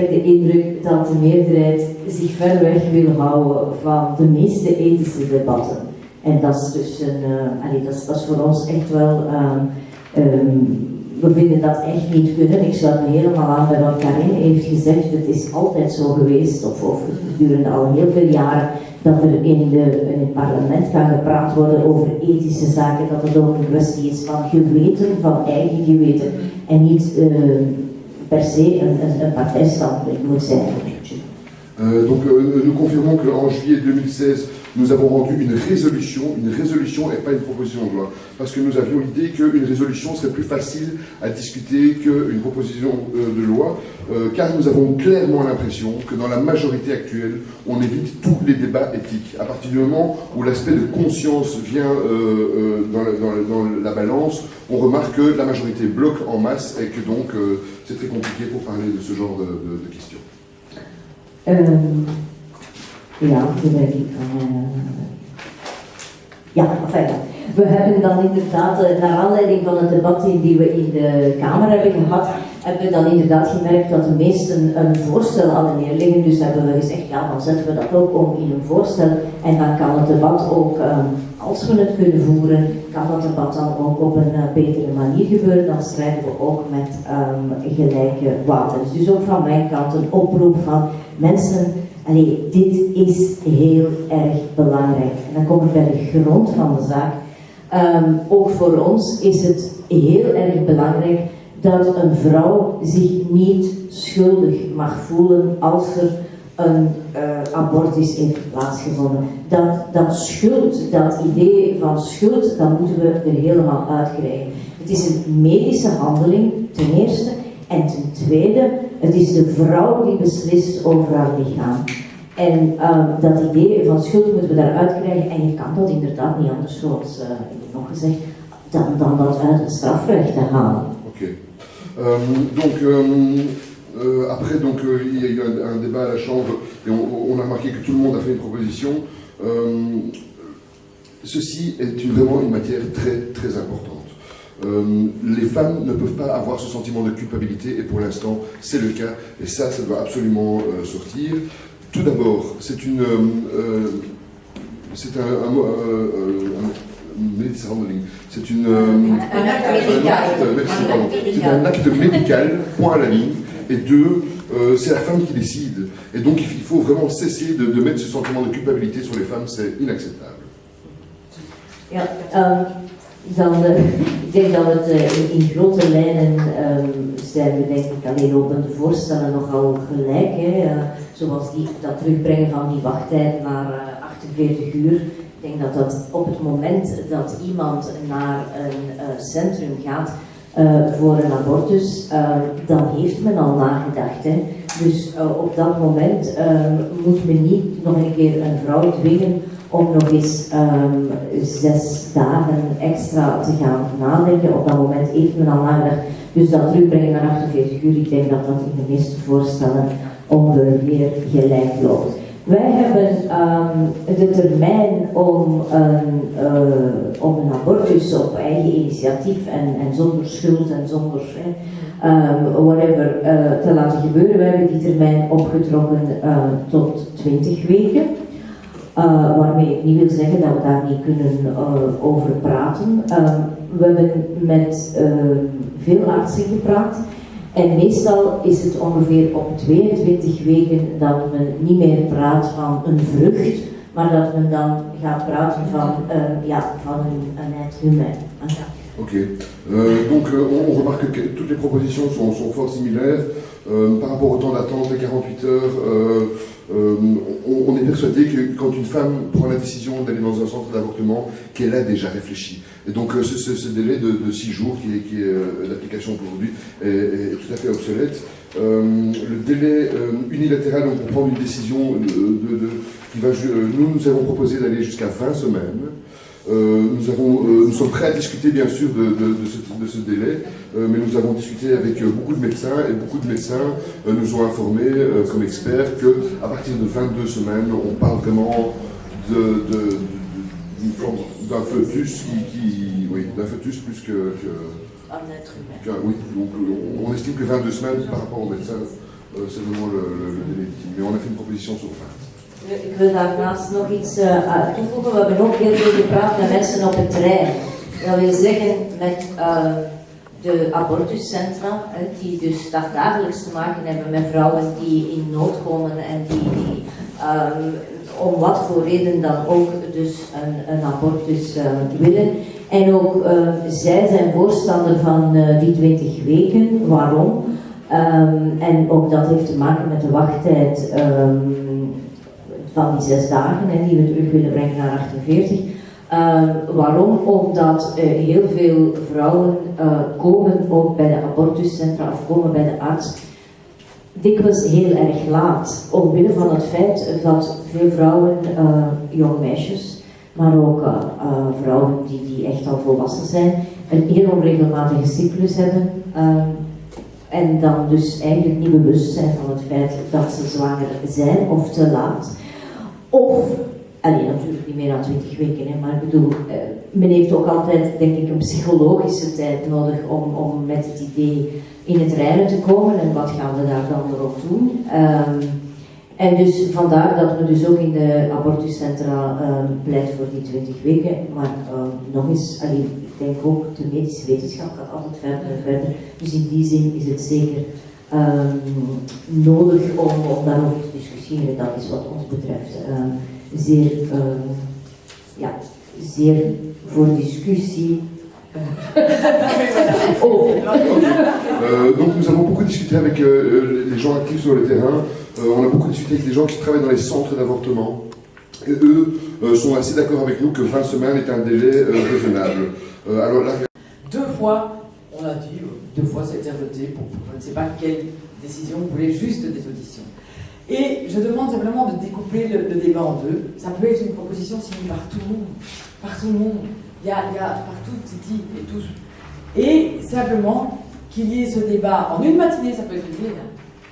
de indruk dat de meerderheid zich ver weg wil houden van de meeste ethische debatten. En dat is dus dat is voor ons echt wel, we vinden dat echt niet kunnen. Ik sluit me helemaal aan bij wat Karin heeft gezegd. Het is altijd zo geweest, of gedurende al heel veel jaren, dat er in het parlement kan gepraat worden over ethische zaken, dat het ook een kwestie is van geweten, van eigen geweten, en niet per se een partijstandpunt moet zijn. Donc nous confirmons qu'en juillet 2016, nous avons rendu une résolution et pas une proposition de loi, parce que nous avions l'idée qu'une résolution serait plus facile à discuter qu'une proposition de loi, car nous avons clairement l'impression que dans la majorité actuelle, on évite tous les débats éthiques. À partir du moment où l'aspect de conscience vient dans la balance, on remarque que la majorité bloque en masse et que donc c'est très compliqué pour parler de ce genre de questions. We hebben dan inderdaad, naar aanleiding van het debat die we in de Kamer hebben gehad, hebben we dan inderdaad gemerkt dat de meesten een voorstel hadden neerleggen. Dus hebben we gezegd, ja, dan zetten we dat ook om in een voorstel. En dan kan het debat ook, als we het kunnen voeren, kan dat debat dan ook op een betere manier gebeuren. Dan strijden we ook met gelijke wapens. Dus ook van mijn kant een oproep van mensen. Dit is heel erg belangrijk. En dan kom ik bij de grond van de zaak. Ook voor ons is het heel erg belangrijk dat een vrouw zich niet schuldig mag voelen als er een abortus heeft plaatsgevonden. Dat schuld, dat idee van schuld, dat moeten we er helemaal uitkrijgen. Het is een medische handeling, ten eerste. En ten tweede, het is de vrouw die beslist over haar lichaam. En dat idee van schuld moeten we daaruit krijgen. En je kan dat inderdaad niet anders, zoals nog gezegd, dan dat uit het strafrecht te halen. Oké. Après, il y a eu un débat à la Chambre et on a remarqué que tout le monde a fait une proposition. Ceci est vraiment une matière très très importante. Les femmes ne peuvent pas avoir ce sentiment de culpabilité et pour l'instant c'est le cas et ça doit absolument sortir. Tout d'abord, c'est un acte médical, point à la ligne, et deux, c'est la femme qui décide. Et donc il faut vraiment cesser de mettre ce sentiment de culpabilité sur les femmes, c'est inacceptable. Ik denk dat het in grote lijnen zijn we denk ik alleen op de voorstellen nogal gelijk. Zoals dat terugbrengen van die wachttijd naar 48 uur. Ik denk dat op het moment dat iemand naar een centrum gaat voor een abortus, dan heeft men al nagedacht. Dus op dat moment moet men niet nog een keer een vrouw dwingen om nog eens 6 dagen extra te gaan nadenken. Op dat moment heeft men al nagedacht. Dus dat terugbrengen naar 48 uur, ik denk dat dat in de meeste voorstellen ongeveer gelijk loopt. Wij hebben de termijn om een abortus op eigen initiatief en zonder schuld en zonder whatever te laten gebeuren. Wij hebben die termijn opgetrokken tot 20 weken. Waarmee ik niet wil zeggen dat we daar niet kunnen over praten. We hebben met veel artsen gepraat. En meestal is het ongeveer op 22 weken dat men niet meer praat van een vrucht, maar dat men dan gaat praten van een être humain. Ok. Donc on remarque que toutes les propositions sont fort similaires. Par rapport au temps d'attente des 48 heures, on est persuadé que quand une femme prend la décision d'aller dans un centre d'avortement, qu'elle a déjà réfléchi. Et donc ce délai de 6 jours qui est d'application aujourd'hui est tout à fait obsolète. Le délai unilatéral donc, pour prendre une décision nous avons proposé d'aller jusqu'à 20 semaines. Nous sommes prêts à discuter bien sûr de ce délai, mais nous avons discuté avec beaucoup de médecins et beaucoup de médecins nous ont informés comme experts qu'à partir de 22 semaines, on parle vraiment d'un fœtus d'un fœtus plus Un être humain. oui, donc on estime que 22 semaines par rapport aux médecins, c'est vraiment le délai. Mais on a fait une proposition sur 20. Ik wil daarnaast nog iets toevoegen. We hebben ook heel veel gepraat met mensen op het terrein. Dat wil zeggen met de abortuscentra, die dus dagelijks te maken hebben met vrouwen die in nood komen en die om wat voor reden dan ook dus een abortus willen. En ook zij zijn voorstander van die 20 weken. Waarom? En ook dat heeft te maken met de wachttijd van die 6 dagen die we terug willen brengen naar 48. Waarom? Omdat heel veel vrouwen komen ook bij de abortuscentra of komen bij de arts dikwijls heel erg laat. Omwille van het feit dat veel vrouwen, jonge meisjes, maar ook vrouwen die echt al volwassen zijn, een heel onregelmatige cyclus hebben. En dan dus eigenlijk niet bewust zijn van het feit dat ze zwanger zijn of te laat. Of, natuurlijk niet meer dan 20 weken, maar ik bedoel, men heeft ook altijd, denk ik, een psychologische tijd nodig om met het idee in het reinen te komen en wat gaan we daar dan erop doen. En dus vandaar dat we dus ook in de abortuscentra pleit voor die 20 weken, maar nog eens, ik denk ook de medische wetenschap gaat altijd verder en verder, dus in die zin is het zeker nodig om daarover te discussiëren. Dat is wat ons betreft zeer voor discussie. Donc nous avons beaucoup discuté avec les gens actifs sur le terrain, on a beaucoup discuté avec les gens qui travaillent dans les centres d'avortement, et eux sont assez d'accord avec nous que 20 semaines est un délai raisonnable. Alors là... 2 fois, on a dit, 2 fois ça a été rejeté pour je ne sais pas quelle décision, vous voulez juste des auditions. Et je demande simplement de découper le débat en 2. Ça peut être une proposition signée par tout le monde. Par tout le monde. Il y a partout Titi et tous. Et simplement qu'il y ait ce débat en une matinée, ça peut être utile.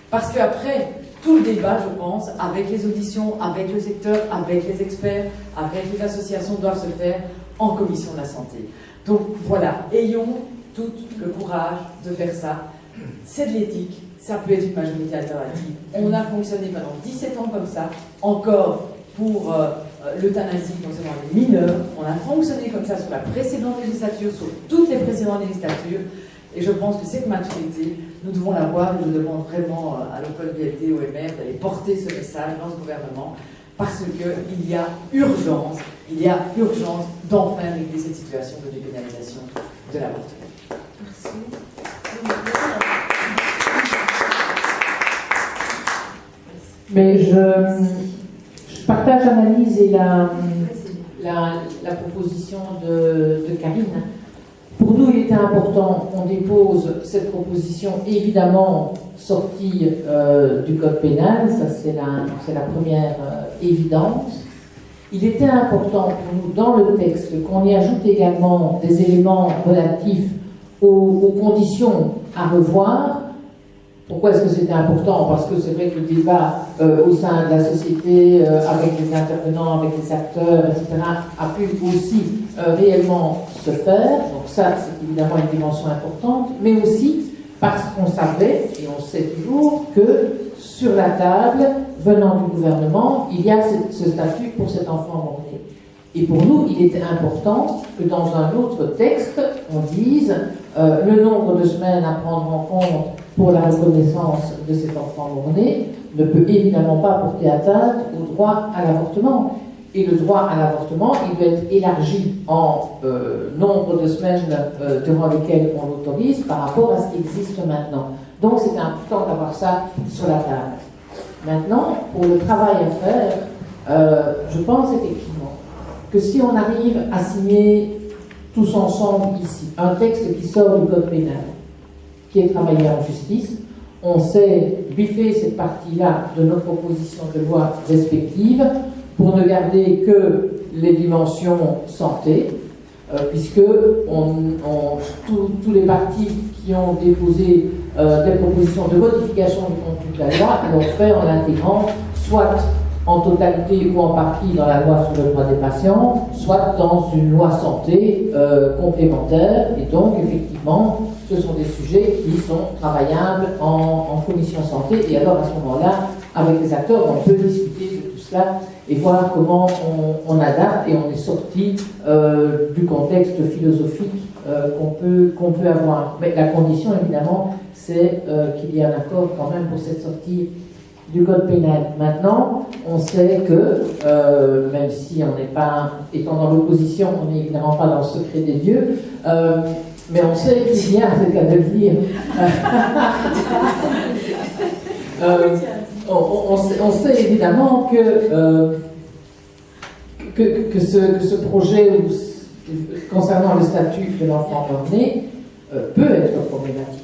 Parce qu'après, tout le débat, je pense, avec les auditions, avec le secteur, avec les experts, avec les associations, doivent se faire en commission de la santé. Donc voilà, ayons tout le courage de faire ça. C'est de l'éthique, ça peut être une majorité alternative. On a fonctionné pendant 17 ans comme ça, encore pour l'euthanasie concernant les mineurs. On a fonctionné comme ça sur la précédente législature, sur toutes les précédentes législatures. Et je pense que cette maturité, nous devons l'avoir. Et je demande vraiment à l'Open BLT, au MR, d'aller porter ce message dans ce gouvernement, parce qu'il y a urgence d'enfin régler cette situation de dépénalisation de l'avortement. Merci. Mais je partage l'analyse et la proposition de Karine. Pour nous, il était important qu'on dépose cette proposition, évidemment sortie du code pénal, ça c'est la première évidence. Il était important pour nous, dans le texte, qu'on y ajoute également des éléments relatifs aux conditions à revoir. Pourquoi est-ce que c'était important? Parce que c'est vrai que le débat au sein de la société, avec les intervenants, avec les acteurs, etc., a pu aussi réellement se faire. Donc ça, c'est évidemment une dimension importante. Mais aussi parce qu'on savait, et on sait toujours, que sur la table, venant du gouvernement, il y a ce statut pour cet enfant mort-né. Et pour nous, il était important que dans un autre texte, on dise le nombre de semaines à prendre en compte pour la reconnaissance de cet enfant mort-né ne peut évidemment pas porter atteinte au droit à l'avortement. Et le droit à l'avortement, il doit être élargi en nombre de semaines durant lesquelles on l'autorise par rapport à ce qui existe maintenant. Donc c'était important d'avoir ça sur la table. Maintenant, pour le travail à faire, je pense effectivement que si on arrive à signer tous ensemble ici un texte qui sort du code pénal, qui est travaillé en justice, on sait biffer cette partie-là de nos propositions de loi respectives pour ne garder que les dimensions santé, puisque tous les partis qui ont déposé des propositions de modification du contenu de la loi l'ont fait en l'intégrant soit en totalité ou en partie dans la loi sur le droit des patients, soit dans une loi santé complémentaire. Et donc, effectivement, ce sont des sujets qui sont travaillables en commission santé. Et alors, à ce moment-là, avec les acteurs, on peut discuter de tout cela et voir comment on adapte et on est sorti du contexte philosophique qu'on peut avoir. Mais la condition, évidemment, c'est qu'il y ait un accord quand même pour cette sortie du code pénal. Maintenant, on sait que, même si on n'est pas, étant dans l'opposition, on n'est évidemment pas dans le secret des dieux, mais on sait qu'il y a, c'est le cas de le dire, on sait évidemment que ce projet concernant le statut de l'enfant mort-né peut être problématique.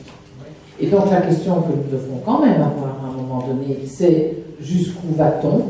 Et donc la question que nous devrons quand même avoir à un moment donné, c'est jusqu'où va-t-on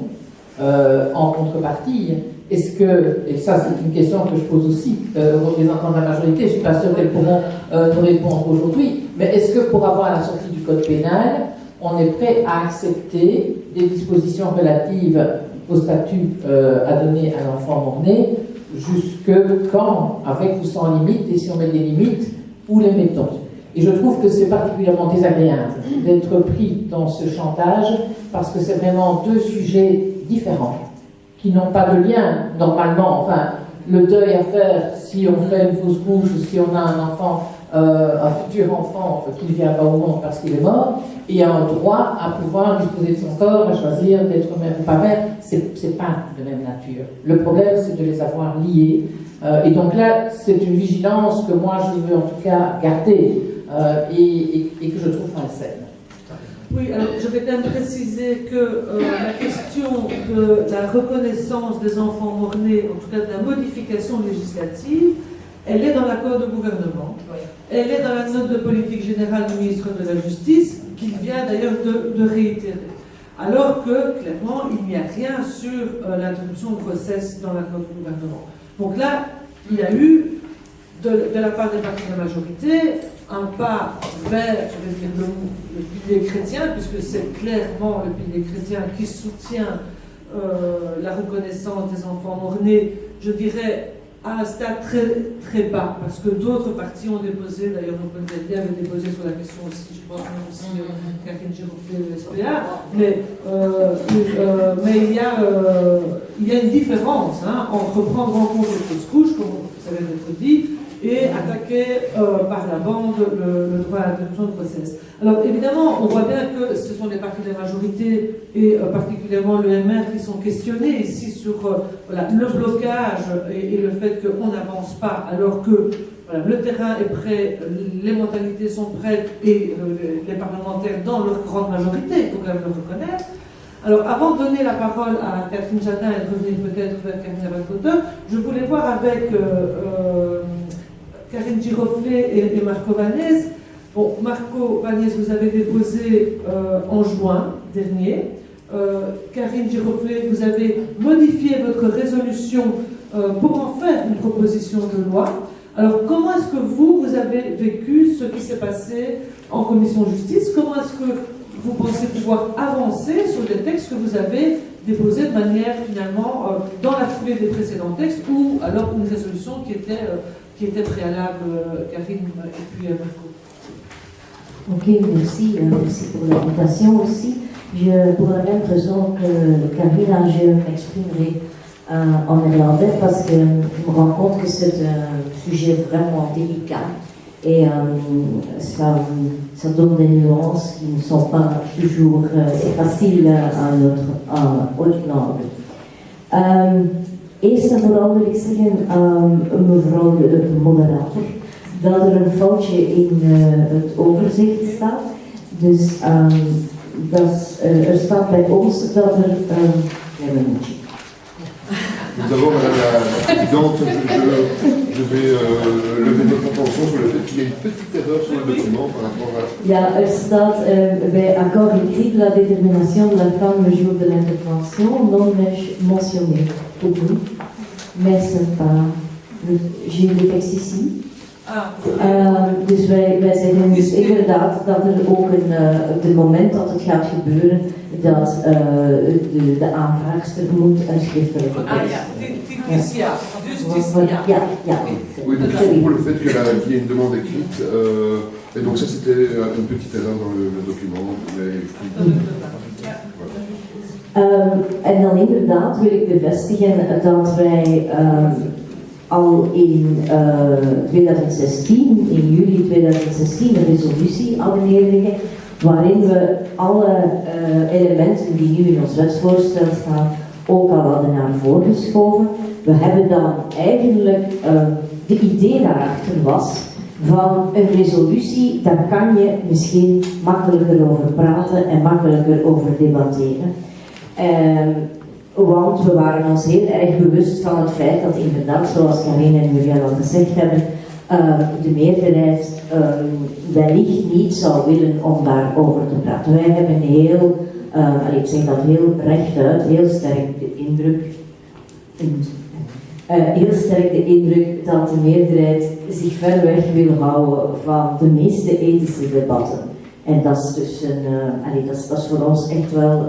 en contrepartie? Est-ce que, et ça c'est une question que je pose aussi aux représentants de la majorité, je ne suis pas sûre qu'elles pourront nous répondre aujourd'hui, mais est-ce que pour avoir la sortie du code pénal, on est prêt à accepter des dispositions relatives au statut à donner à l'enfant mort-né, jusque quand, avec ou sans limite, et si on met des limites, où les mettons? Et je trouve que c'est particulièrement désagréable d'être pris dans ce chantage parce que c'est vraiment deux sujets différents qui n'ont pas de lien normalement. Enfin, le deuil à faire si on fait une fausse couche ou si on a un enfant, un futur enfant qui ne vient pas au monde parce qu'il est mort, et un droit à pouvoir disposer de son corps, à choisir d'être mère ou pas mère, c'est pas de même nature. Le problème, c'est de les avoir liés. Et donc là, c'est une vigilance que moi je veux en tout cas garder. Et que je trouve malsaine. Oui, alors je vais quand même préciser que la question de la reconnaissance des enfants mort-nés, en tout cas de la modification législative, elle est dans l'accord de gouvernement. Oui. Elle est dans la note de politique générale du ministre de la Justice, qu'il vient d'ailleurs de réitérer. Alors que, clairement, il n'y a rien sur l'interruption de grossesse dans l'accord de gouvernement. Donc là, il y a eu, de la part des partis de la majorité, un pas vers, je vais dire, le pilier chrétien, puisque c'est clairement le pilier chrétien qui soutient la reconnaissance des enfants mort-nés, je dirais, à un stade très, très bas, parce que d'autres partis ont déposé, d'ailleurs, nos collègues avaient déposé sur la question aussi, je pense même aussi Karine Giroflée de SPA, mais il y a une différence entre prendre en compte les fausses couches, comme ça vient d'être dit, et attaquer par la bande le droit à l'interruption de grossesse. Alors évidemment, on voit bien que ce sont les partis de la majorité et particulièrement le MR qui sont questionnés ici sur le blocage et le fait qu'on n'avance pas alors que le terrain est prêt, les mentalités sont prêtes et les parlementaires dans leur grande majorité, il faut quand même le reconnaître. Alors, avant de donner la parole à Catherine Jadin et de revenir peut-être vers Karine Racoteur, je voulais voir avec Karine Giroflée et Marco Vanès. Bon, Marco Vanès, vous avez déposé en juin dernier. Karine Giroflée, vous avez modifié votre résolution pour en faire une proposition de loi. Alors, comment est-ce que vous avez vécu ce qui s'est passé en commission justice? Comment est-ce que vous pensez pouvoir avancer sur des textes que vous avez déposés de manière finalement dans la foulée des précédents textes ou alors une résolution qui était préalable, Karine et puis Marco? Ok, merci. Merci pour l'invitation aussi. Pour la même raison que Karine, je m'exprimerai en néerlandais parce que je me rends compte que c'est un sujet vraiment délicat et ça donne des nuances qui ne sont pas toujours faciles en autre langue. Eerst en vooral wil ik zeggen aan mevrouw de moderator dat er een foutje in het overzicht staat. Dus er staat bij ons dat er... Nous avons, Madame la Présidente, je vais lever votre attention sur le fait qu'il y a une petite erreur sur le document par rapport à... Ja, er staat bij accord écrit la détermination de la femme le jour de l'intervention non mentionné au bout, mais c'est pas... J'ai le texte ici. Dus wij zeggen dus inderdaad dat er ook op het moment dat het gaat gebeuren, dat de aanvraagster moet een schriftelijke tekst. Ja. Oui, donc c'est pour le fait qu'il y ait une demande écrite, et donc ça c'était une petite erreur dans le document. En dan inderdaad wil ik bevestigen dat wij al in 2016, in juli 2016, een resolutie hadden neergelegd waarin we alle elementen die nu in ons wetsvoorstel staan ook al hadden naar voren geschoven. We hebben dan eigenlijk, de idee daarachter was van een resolutie, daar kan je misschien makkelijker over praten en makkelijker over debatteren. Want we waren ons heel erg bewust van het feit dat inderdaad, zoals Karin en Muriel al gezegd hebben, de meerderheid wellicht niet zou willen om daarover te praten. Wij hebben heel, ik zeg dat heel rechtuit, heel sterk de indruk dat de meerderheid zich ver weg wil houden van de meeste ethische debatten. En dat is dus dat is voor ons echt wel...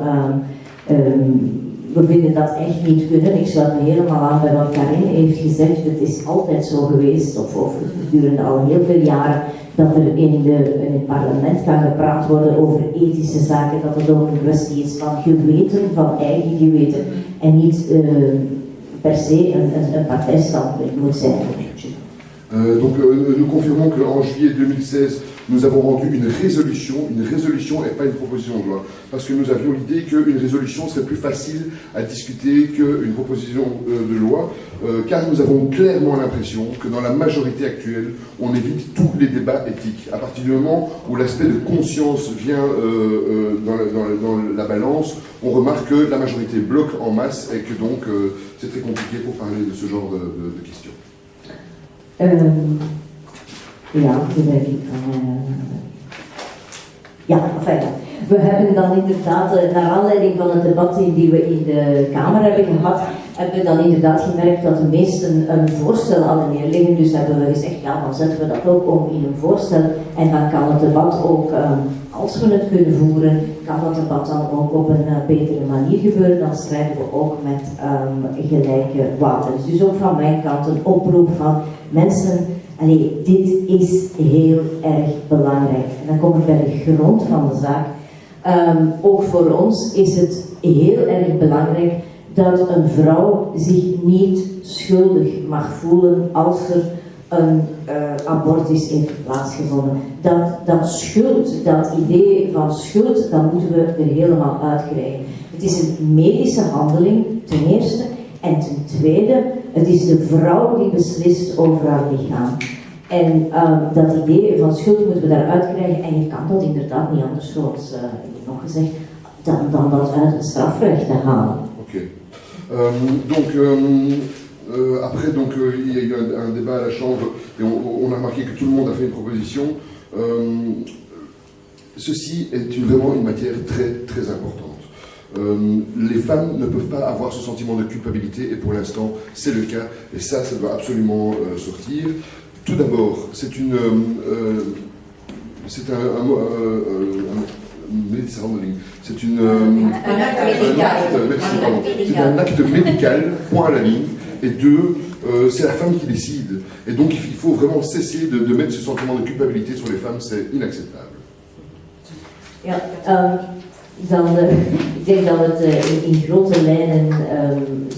we vinden dat echt niet kunnen. Ik sluit me helemaal aan bij wat Karin heeft gezegd. Het is altijd zo geweest, of gedurende al heel veel jaren, dat er in het parlement kan gepraat worden over ethische zaken, dat het ook een kwestie is van geweten, van eigen geweten, en niet per se een partijstandpunt moet zijn. Donc nous confirmons qu'en juillet 2016, nous avons rendu une résolution et pas une proposition de loi, parce que nous avions l'idée qu'une résolution serait plus facile à discuter qu'une proposition de loi, car nous avons clairement l'impression que dans la majorité actuelle, on évite tous les débats éthiques. À partir du moment où l'aspect de conscience vient dans la balance, on remarque que la majorité bloque en masse et que donc c'est très compliqué pour parler de ce genre de questions. We hebben dan inderdaad, naar aanleiding van het debat die we in de Kamer hebben gehad, hebben we dan inderdaad gemerkt dat de meesten een voorstel hadden neerleggen. Dus hebben we gezegd, ja, dan zetten we dat ook om in een voorstel. En dan kan het debat ook, als we het kunnen voeren, kan dat debat dan ook op een betere manier gebeuren. Dan strijden we ook met gelijke wapens. Dus ook van mijn kant een oproep van mensen. Dit is heel erg belangrijk. En dan kom ik bij de grond van de zaak. Ook voor ons is het heel erg belangrijk dat een vrouw zich niet schuldig mag voelen als er een abortus heeft plaatsgevonden. Dat schuld, dat idee van schuld, dat moeten we er helemaal uitkrijgen. Het is een medische handeling, ten eerste. En ten tweede, het is de vrouw die beslist over haar lichaam. En dat idee van schuld moeten we daaruit krijgen. En je kan dat inderdaad niet anders, zoals nog gezegd, dan dat uit het strafrecht te halen. Ok. Après, il y a eu un débat à la Chambre et on a remarqué que tout le monde a fait une proposition. Ceci est vraiment une matière très, très importante. Les femmes ne peuvent pas avoir ce sentiment de culpabilité et pour l'instant c'est le cas et ça doit absolument sortir. Tout d'abord, c'est un acte médical, point à la ligne, et deux, c'est la femme qui décide. Et donc il faut vraiment cesser de mettre ce sentiment de culpabilité sur les femmes, c'est inacceptable. Ik denk dat het in grote lijnen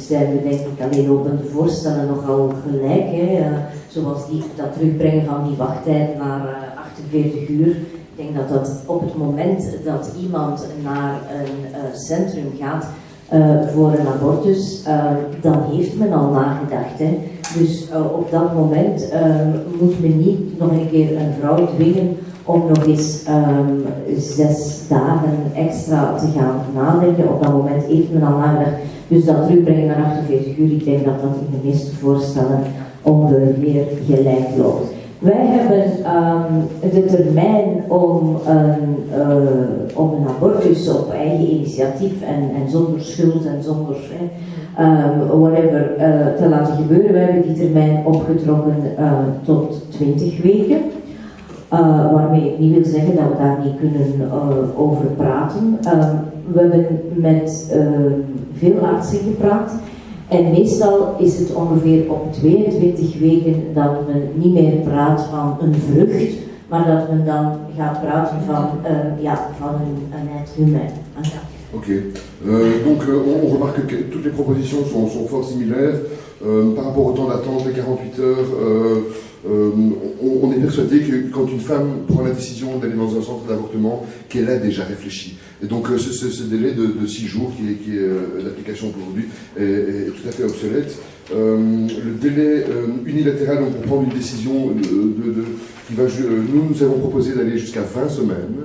zijn we denk ik alleen op de voorstellen nogal gelijk. Zoals dat terugbrengen van die wachttijd naar 48 uur. Ik denk dat op het moment dat iemand naar een centrum gaat voor een abortus, dan heeft men al nagedacht. Dus op dat moment moet men niet nog een keer een vrouw dwingen om nog eens 6 dagen extra te gaan nadenken. Op dat moment heeft men al nagedacht. Dus dat terugbrengen naar 48 uur, ik denk dat dat in de meeste voorstellen ongeveer gelijk loopt. Wij hebben de termijn om een abortus op eigen initiatief en zonder schuld en zonder whatever te laten gebeuren. Wij hebben die termijn opgetrokken tot 20 weken. Waarmee ik niet wil zeggen dat we daar niet kunnen over praten. We hebben met veel artsen gepraat. En meestal is het ongeveer op 22 weken dat men niet meer praat van een vrucht, maar dat men dan gaat praten van un être humain. Ok. Donc on remarque que toutes les propositions sont fort similaires. Par rapport au temps d'attente, les 48 heures, on est persuadé que quand une femme prend la décision d'aller dans un centre d'avortement, qu'elle a déjà réfléchi. Et donc ce délai de 6 jours qui est l'application aujourd'hui est tout à fait obsolète. Le délai unilatéral donc, pour prendre une décision qui va... Nous avons proposé d'aller jusqu'à 20 semaines.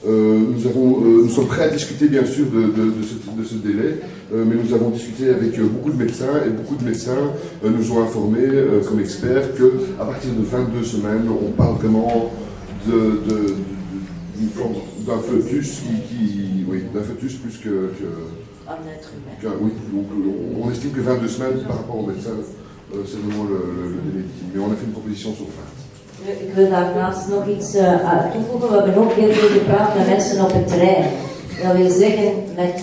Nous sommes prêts à discuter bien sûr de ce délai, mais nous avons discuté avec beaucoup de médecins et beaucoup de médecins nous ont informé comme experts qu'à partir de 22 semaines, on parle vraiment d'un fœtus d'un fœtus plus que oui, donc on estime que 22 semaines par rapport aux médecins, c'est vraiment le délai. Mais on a fait une proposition sur 20. Ik wil daarnaast nog iets toevoegen. We hebben ook heel veel gepraat met mensen op het terrein. Dat wil zeggen met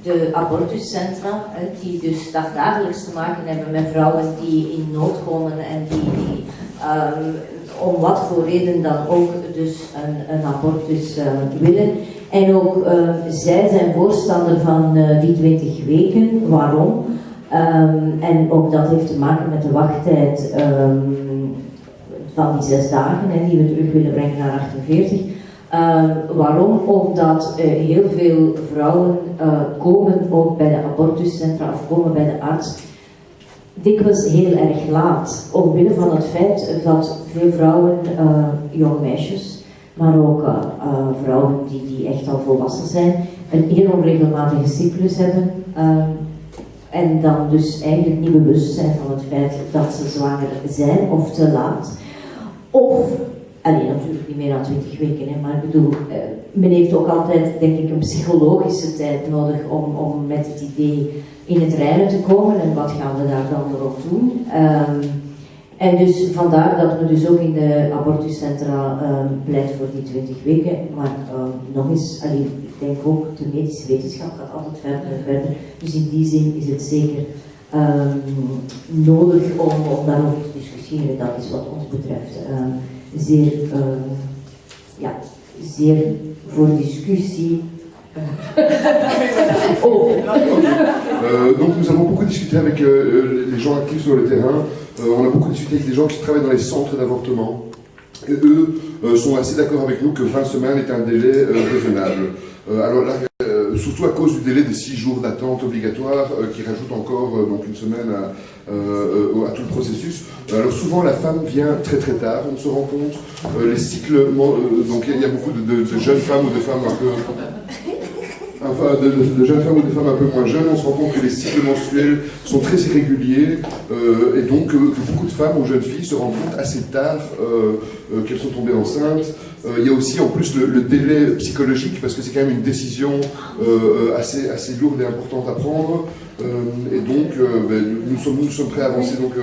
de abortuscentra, die dus dagelijks te maken hebben met vrouwen die in nood komen en die om wat voor reden dan ook dus een abortus willen. En ook zij zijn voorstander van die 20 weken. Waarom? En ook dat heeft te maken met de wachttijd van die 6 dagen die we terug willen brengen naar 48. Waarom? Omdat heel veel vrouwen komen ook bij de abortuscentra of komen bij de arts dikwijls heel erg laat. Omwille van het feit dat veel vrouwen, jonge meisjes, maar ook vrouwen die echt al volwassen zijn, een heel onregelmatige cyclus hebben. En dan dus eigenlijk niet bewust zijn van het feit dat ze zwanger zijn of te laat. Of, natuurlijk niet meer dan 20 weken, maar ik bedoel, men heeft ook altijd, denk ik, een psychologische tijd nodig om met het idee in het reinen te komen en wat gaan we daar dan erop doen. En dus vandaar dat we dus ook in de abortuscentra pleit voor die 20 weken, maar nog eens, ik denk ook de medische wetenschap gaat altijd verder en verder, dus in die zin is het zeker nodig om daarover te discussiëren. Dat is wat ons betreft zeer voor discussie. Donc nous avons beaucoup discuté avec les gens actifs sur le terrain, on a beaucoup discuté avec des gens qui travaillent dans les centres d'avortement. Et eux sont assez d'accord avec nous que 20 semaines est un délai raisonnable. Alors là, surtout à cause du délai de 6 jours d'attente obligatoire qui rajoute encore donc une semaine à tout le processus. Alors souvent la femme vient très très tard, on se rend compte, les cycles, donc il y a beaucoup de jeunes femmes ou de femmes un peu... de jeunes femmes ou de femmes un peu moins jeunes, on se rend compte que les cycles menstruels sont très irréguliers et donc que beaucoup de femmes ou jeunes filles se rendent compte assez tard qu'elles sont tombées enceintes. Il y a aussi en plus le délai psychologique parce que c'est quand même une décision assez lourde et importante à prendre et donc nous sommes prêts à avancer donc,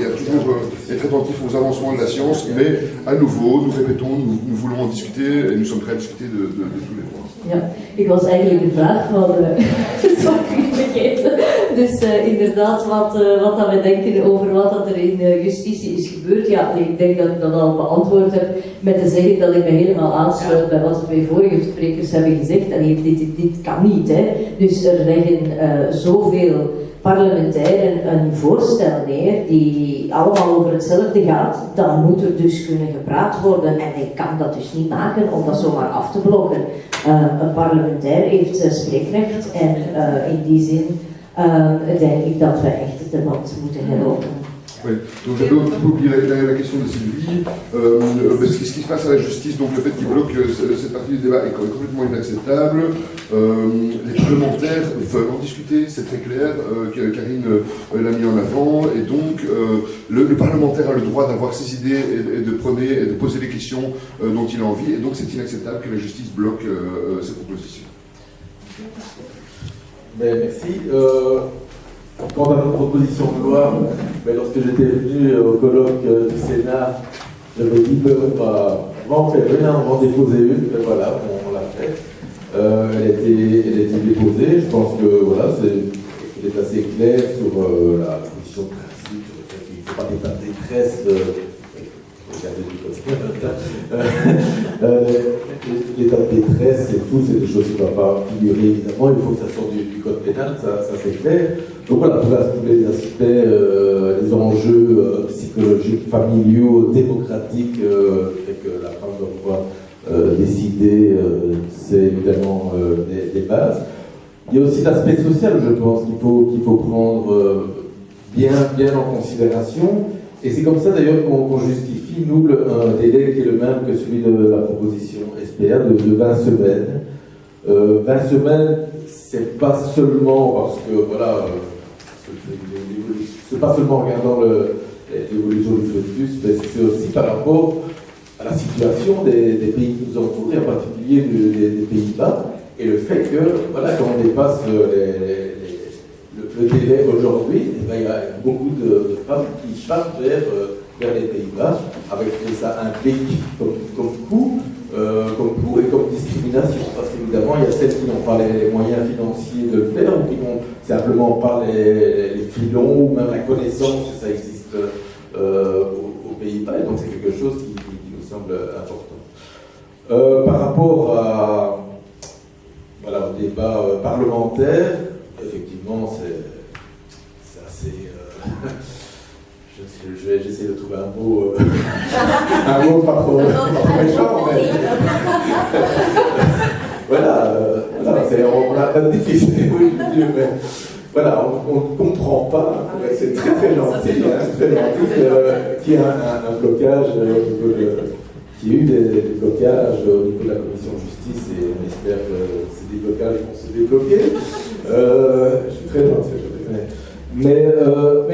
et à toujours être attentifs aux avancements de la science, mais à nouveau, nous répétons, nous voulons en discuter et nous sommes prêts à discuter de tous les points. Ja, ik was eigenlijk de vraag van Sophie vergeten. Dus inderdaad, wat dat we denken over wat dat er in justitie is gebeurd. Ja, ik denk dat ik dat al beantwoord heb met te zeggen dat ik me helemaal aansluit bij wat de 2 vorige sprekers hebben gezegd. En dit kan niet, hè. Dus er leggen zoveel parlementairen een voorstel neer die allemaal over hetzelfde gaat, dan moet er dus kunnen gepraat worden en ik kan dat dus niet maken om dat zomaar af te blokken. Een parlementair heeft spreekrecht en in die zin denk ik dat we echt het debat moeten heropenen. Oui. Donc j'avais un peu oublié la question de Sylvie. Ce qui se passe à la justice, donc le fait qu'il bloque cette partie du débat est complètement inacceptable. Les parlementaires veulent en discuter, c'est très clair. Karine l'a mis en avant. Et donc le parlementaire a le droit d'avoir ses idées et de prôner et de poser les questions dont il a envie. Et donc c'est inacceptable que la justice bloque ces propositions. Mais merci. Quant à notre proposition de loi, lorsque j'étais venu au colloque du Sénat, j'avais dit on va en faire une, on va en déposer une, et voilà, on l'a fait. Elle a été déposée, je pense que voilà, elle est assez claire sur la position de principe, sur le fait qu'il ne faut pas d'état de détresse. L'état de détresse et tout, c'est des choses qui ne vont pas figurer évidemment, il faut que ça sorte du code pénal, ça c'est clair. Donc voilà, tous les aspects, les enjeux psychologiques, familiaux, démocratiques, fait que la femme doit pouvoir décider, c'est évidemment des bases. Il y a aussi l'aspect social, je pense, qu'il faut prendre bien en considération. Et c'est comme ça d'ailleurs qu'on justifie, nous, un délai qui est le même que celui de la proposition SPA de 20 semaines. 20 semaines, c'est pas seulement parce que, voilà, c'est pas seulement en regardant l'évolution du fœtus, mais c'est aussi par rapport à la situation des pays qui nous entourent, et en particulier des Pays-Bas, et le fait que, voilà, quand on dépasse le délai aujourd'hui, il y a beaucoup de femmes qui partent vers les Pays-Bas, avec ce que ça implique comme coût et comme discrimination. Parce qu'évidemment, il y a celles qui n'ont pas les moyens financiers de le faire, ou qui n'ont simplement pas les filons, ou même la connaissance que ça existe aux Pays-Bas. Et donc c'est quelque chose qui nous semble important. Par rapport au débat parlementaire, effectivement, c'est assez... J'essaie de trouver un mot pas trop méchant, mais... voilà, on a difficile, oui, mais voilà, on ne comprend pas, c'est très gentil, qu'il y ait un blocage qu'il y ait eu des blocages au niveau de la commission de justice, et on espère que ces déblocages vont se débloquer. Je suis très gentil, mais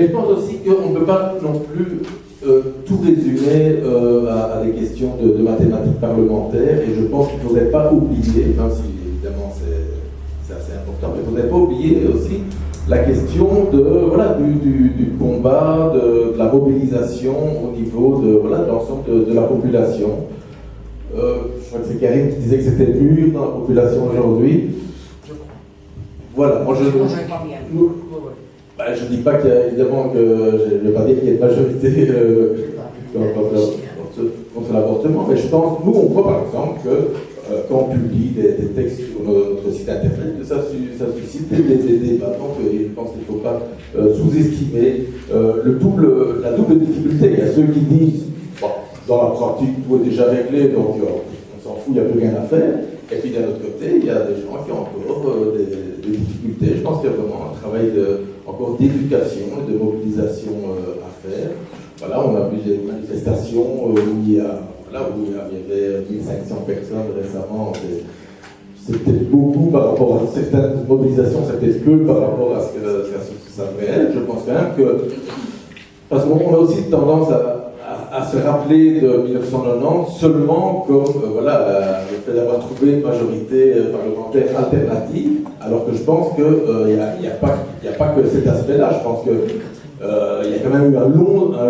je pense aussi qu'on ne peut pas non plus tout résumer à des questions de mathématiques parlementaires, et je pense qu'il ne faudrait pas oublier, même si évidemment c'est assez important, mais il ne faudrait pas oublier aussi la question du combat, de la mobilisation au niveau de l'ensemble de la population. Je crois que c'est Karine qui disait que c'était mûr dans la population aujourd'hui. Voilà, moi je ne dis pas qu'il y a évidemment je ne vais pas dire qu'il y a une majorité contre l'avortement, mais je pense, nous on voit par exemple que quand on publie des textes sur notre site internet, que ça suscite des débats. Donc je pense qu'il ne faut pas sous-estimer la double difficulté. Il y a ceux qui disent, dans la pratique, tout est déjà réglé, donc on s'en fout, il n'y a plus rien à faire. Et puis d'un autre côté, il y a des gens qui ont encore des difficultés. Je pense qu'il y a vraiment un travail encore d'éducation et de mobilisation à faire. Voilà, on a vu des manifestations où il y avait 1500 personnes récemment. C'est peut-être beaucoup par rapport à certaines mobilisations, c'est peut-être peu par rapport à ce que ça devrait être. Je pense quand même que... Parce qu'on a aussi tendance à se rappeler de 1990 seulement comme le fait d'avoir trouvé une majorité parlementaire alternative, alors que je pense qu'il n'y a pas que cet aspect-là. Je pense qu'il y a quand même eu un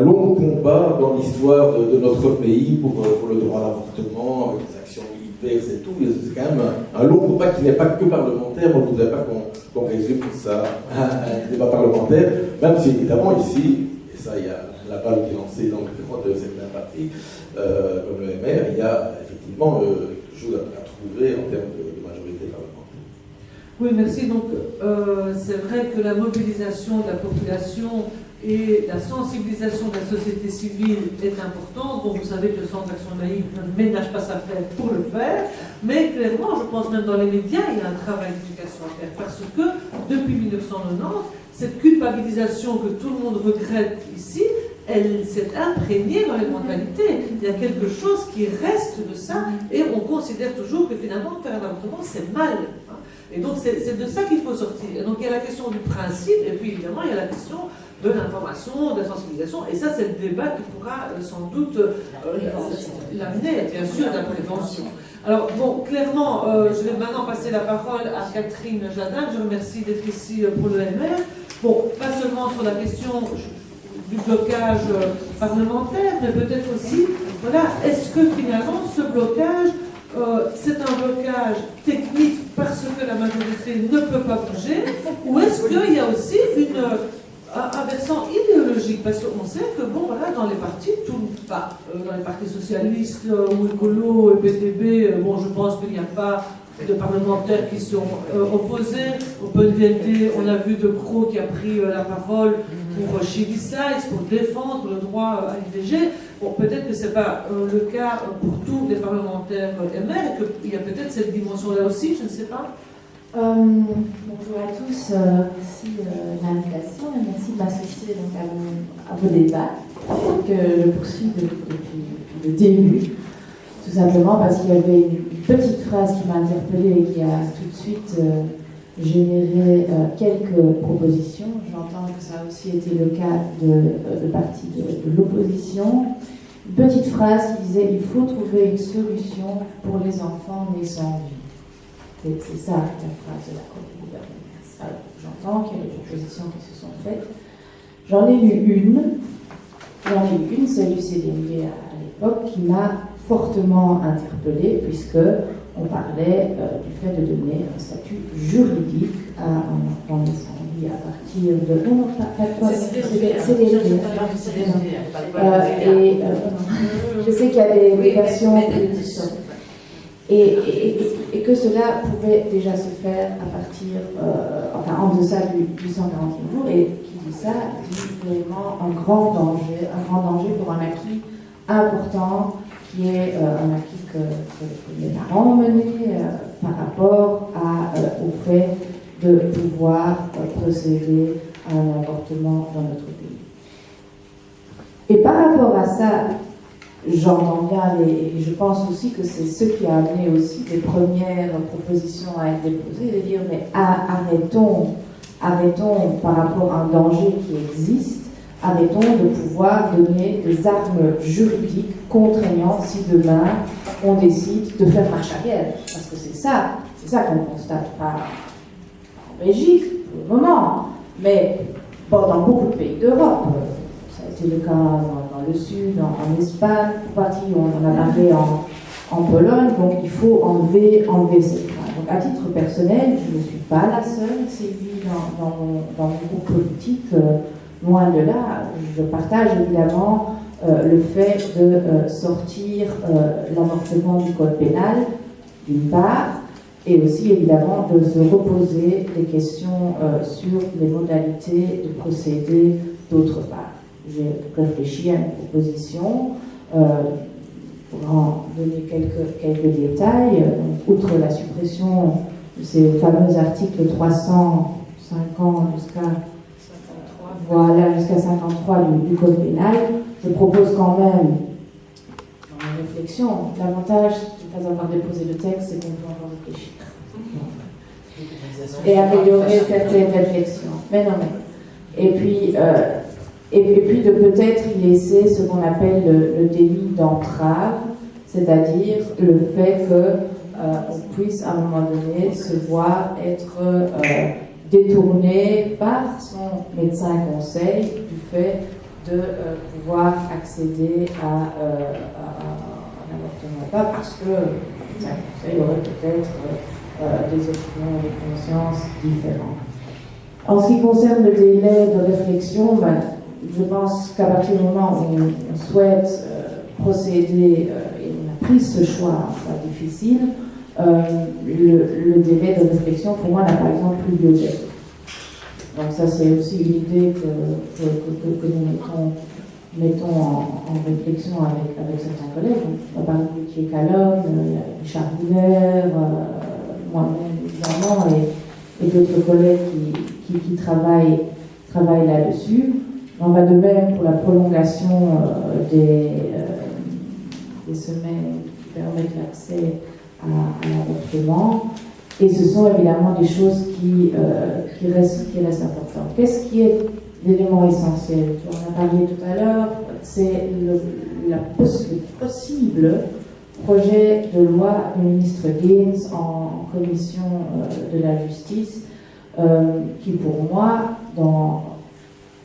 long combat dans l'histoire de notre pays pour le droit à l'avortement, avec les actions militaires et tout. C'est quand même un long combat qui n'est pas que parlementaire. On ne voudrait pas qu'on résume ça à un débat parlementaire, même si évidemment ici, et ça il y a la balle qui est lancée dans le cadre de certains partis, comme le MR, il y a effectivement quelque chose à trouver en termes de majorité parlementaire. Oui, merci. Donc, c'est vrai que la mobilisation de la population et la sensibilisation de la société civile est importante. Bon, vous savez que le Centre d'Action Laïque ne ménage pas sa peine pour le faire, mais clairement, je pense même dans les médias, il y a un travail d'éducation à faire, parce que depuis 1990, cette culpabilisation que tout le monde regrette ici elle s'est imprégnée dans les mentalités. Il y a quelque chose qui reste de ça, et on considère toujours que finalement faire un avortement c'est mal. Et donc c'est de ça qu'il faut sortir. Et donc il y a la question du principe, et puis évidemment il y a la question de l'information, de la sensibilisation, et ça c'est le débat qui pourra sans doute l'amener, bien sûr, à la prévention. Alors bon, clairement, je vais maintenant passer la parole à Catherine Jadin. Je remercie d'être ici pour le MR. Bon, pas seulement sur la question du blocage parlementaire, mais peut-être aussi, voilà, est-ce que finalement ce blocage, c'est un blocage technique parce que la majorité ne peut pas bouger, ou est-ce qu'il y a aussi un versant idéologique, parce qu'on sait que, bon, voilà, dans les partis, dans les partis socialistes ou écolos, PTB, bon, je pense qu'il n'y a pas de parlementaires qui sont opposés. Au PNVD, on a vu De Croo qui a pris la parole pour Chili Size, pour défendre le droit à l'IVG. Bon, peut-être que ce n'est pas le cas pour tous les parlementaires MR, et qu'il y a peut-être cette dimension-là aussi, je ne sais pas. Bonjour à tous, merci de l'invitation et merci de m'associer à vos débats que je poursuis depuis le début, tout simplement parce qu'il y avait une petite phrase qui m'a interpellée et qui a tout de suite généré quelques propositions. J'entends que ça a aussi été le cas de partie de l'opposition. Une petite phrase qui disait « Il faut trouver une solution pour les enfants nés sans vie ». C'est ça la phrase de l'accord du gouvernement. Alors, j'entends qu'il y a des propositions qui se sont faites. J'en ai lu une, celle du CDMV à l'époque, qui m'a fortement interpellée, puisque on parlait du fait de donner un statut juridique à un enfant né sans vie à partir de... Non, pas CDMV. Et je sais qu'il y a des versions et que cela pouvait déjà se faire à partir, en deçà du 140e jour, et qui dit ça, dit vraiment un grand danger pour un acquis important, qui est un acquis que les parents ont mené par rapport au fait de pouvoir procéder à un avortement dans notre pays. Et par rapport à ça, j'entends bien, et je pense aussi que c'est ce qui a amené aussi les premières propositions à être déposées, de dire mais arrêtons par rapport à un danger qui existe, arrêtons de pouvoir donner des armes juridiques contraignantes si demain on décide de faire marche arrière. Parce que c'est ça qu'on constate, pas en Belgique pour le moment, mais dans beaucoup de pays d'Europe. C'est le cas dans le sud, en Espagne, pour partie on en a parlé en Pologne, donc il faut enlever cette crainte. Donc à titre personnel, je ne suis pas la seule, Sylvie, dans mon groupe politique, loin de là. Je partage évidemment le fait de sortir l'avortement du code pénal, d'une part, et aussi évidemment de se reposer des questions sur les modalités de procéder d'autre part. J'ai réfléchi à une proposition pour en donner quelques détails. Donc, outre la suppression de ces fameux articles 350 jusqu'à 53 du Code pénal, je propose quand même, dans ma réflexion, l'avantage de ne pas avoir déposé le texte, c'est qu'on peut encore réfléchir. Et améliorer certaines réflexions. Mais non, mais. Et puis de peut-être y laisser ce qu'on appelle le délit d'entrave, c'est-à-dire le fait qu'on puisse à un moment donné se voir être détourné par son médecin conseil du fait de pouvoir accéder à un avortement. Pas parce que le médecin conseil aurait peut-être des opinions, des consciences différentes. En ce qui concerne le délai de réflexion, je pense qu'à partir du moment où on souhaite procéder, et on a pris ce choix difficile, le délai de réflexion, pour moi, n'a par exemple plus lieu d'être. Donc ça, c'est aussi une idée que nous mettons en réflexion avec certains collègues. On va parler de Thier Calonne, Richard River, moi-même évidemment, et d'autres collègues qui travaillent là-dessus. On va de même pour la prolongation des semaines qui permettent l'accès à l'avortement. Et ce sont évidemment des choses qui restent importantes. Qu'est-ce qui est l'élément essentiel? On a parlé tout à l'heure, c'est le possible projet de loi du ministre Gaines en commission de la justice, qui pour moi, dans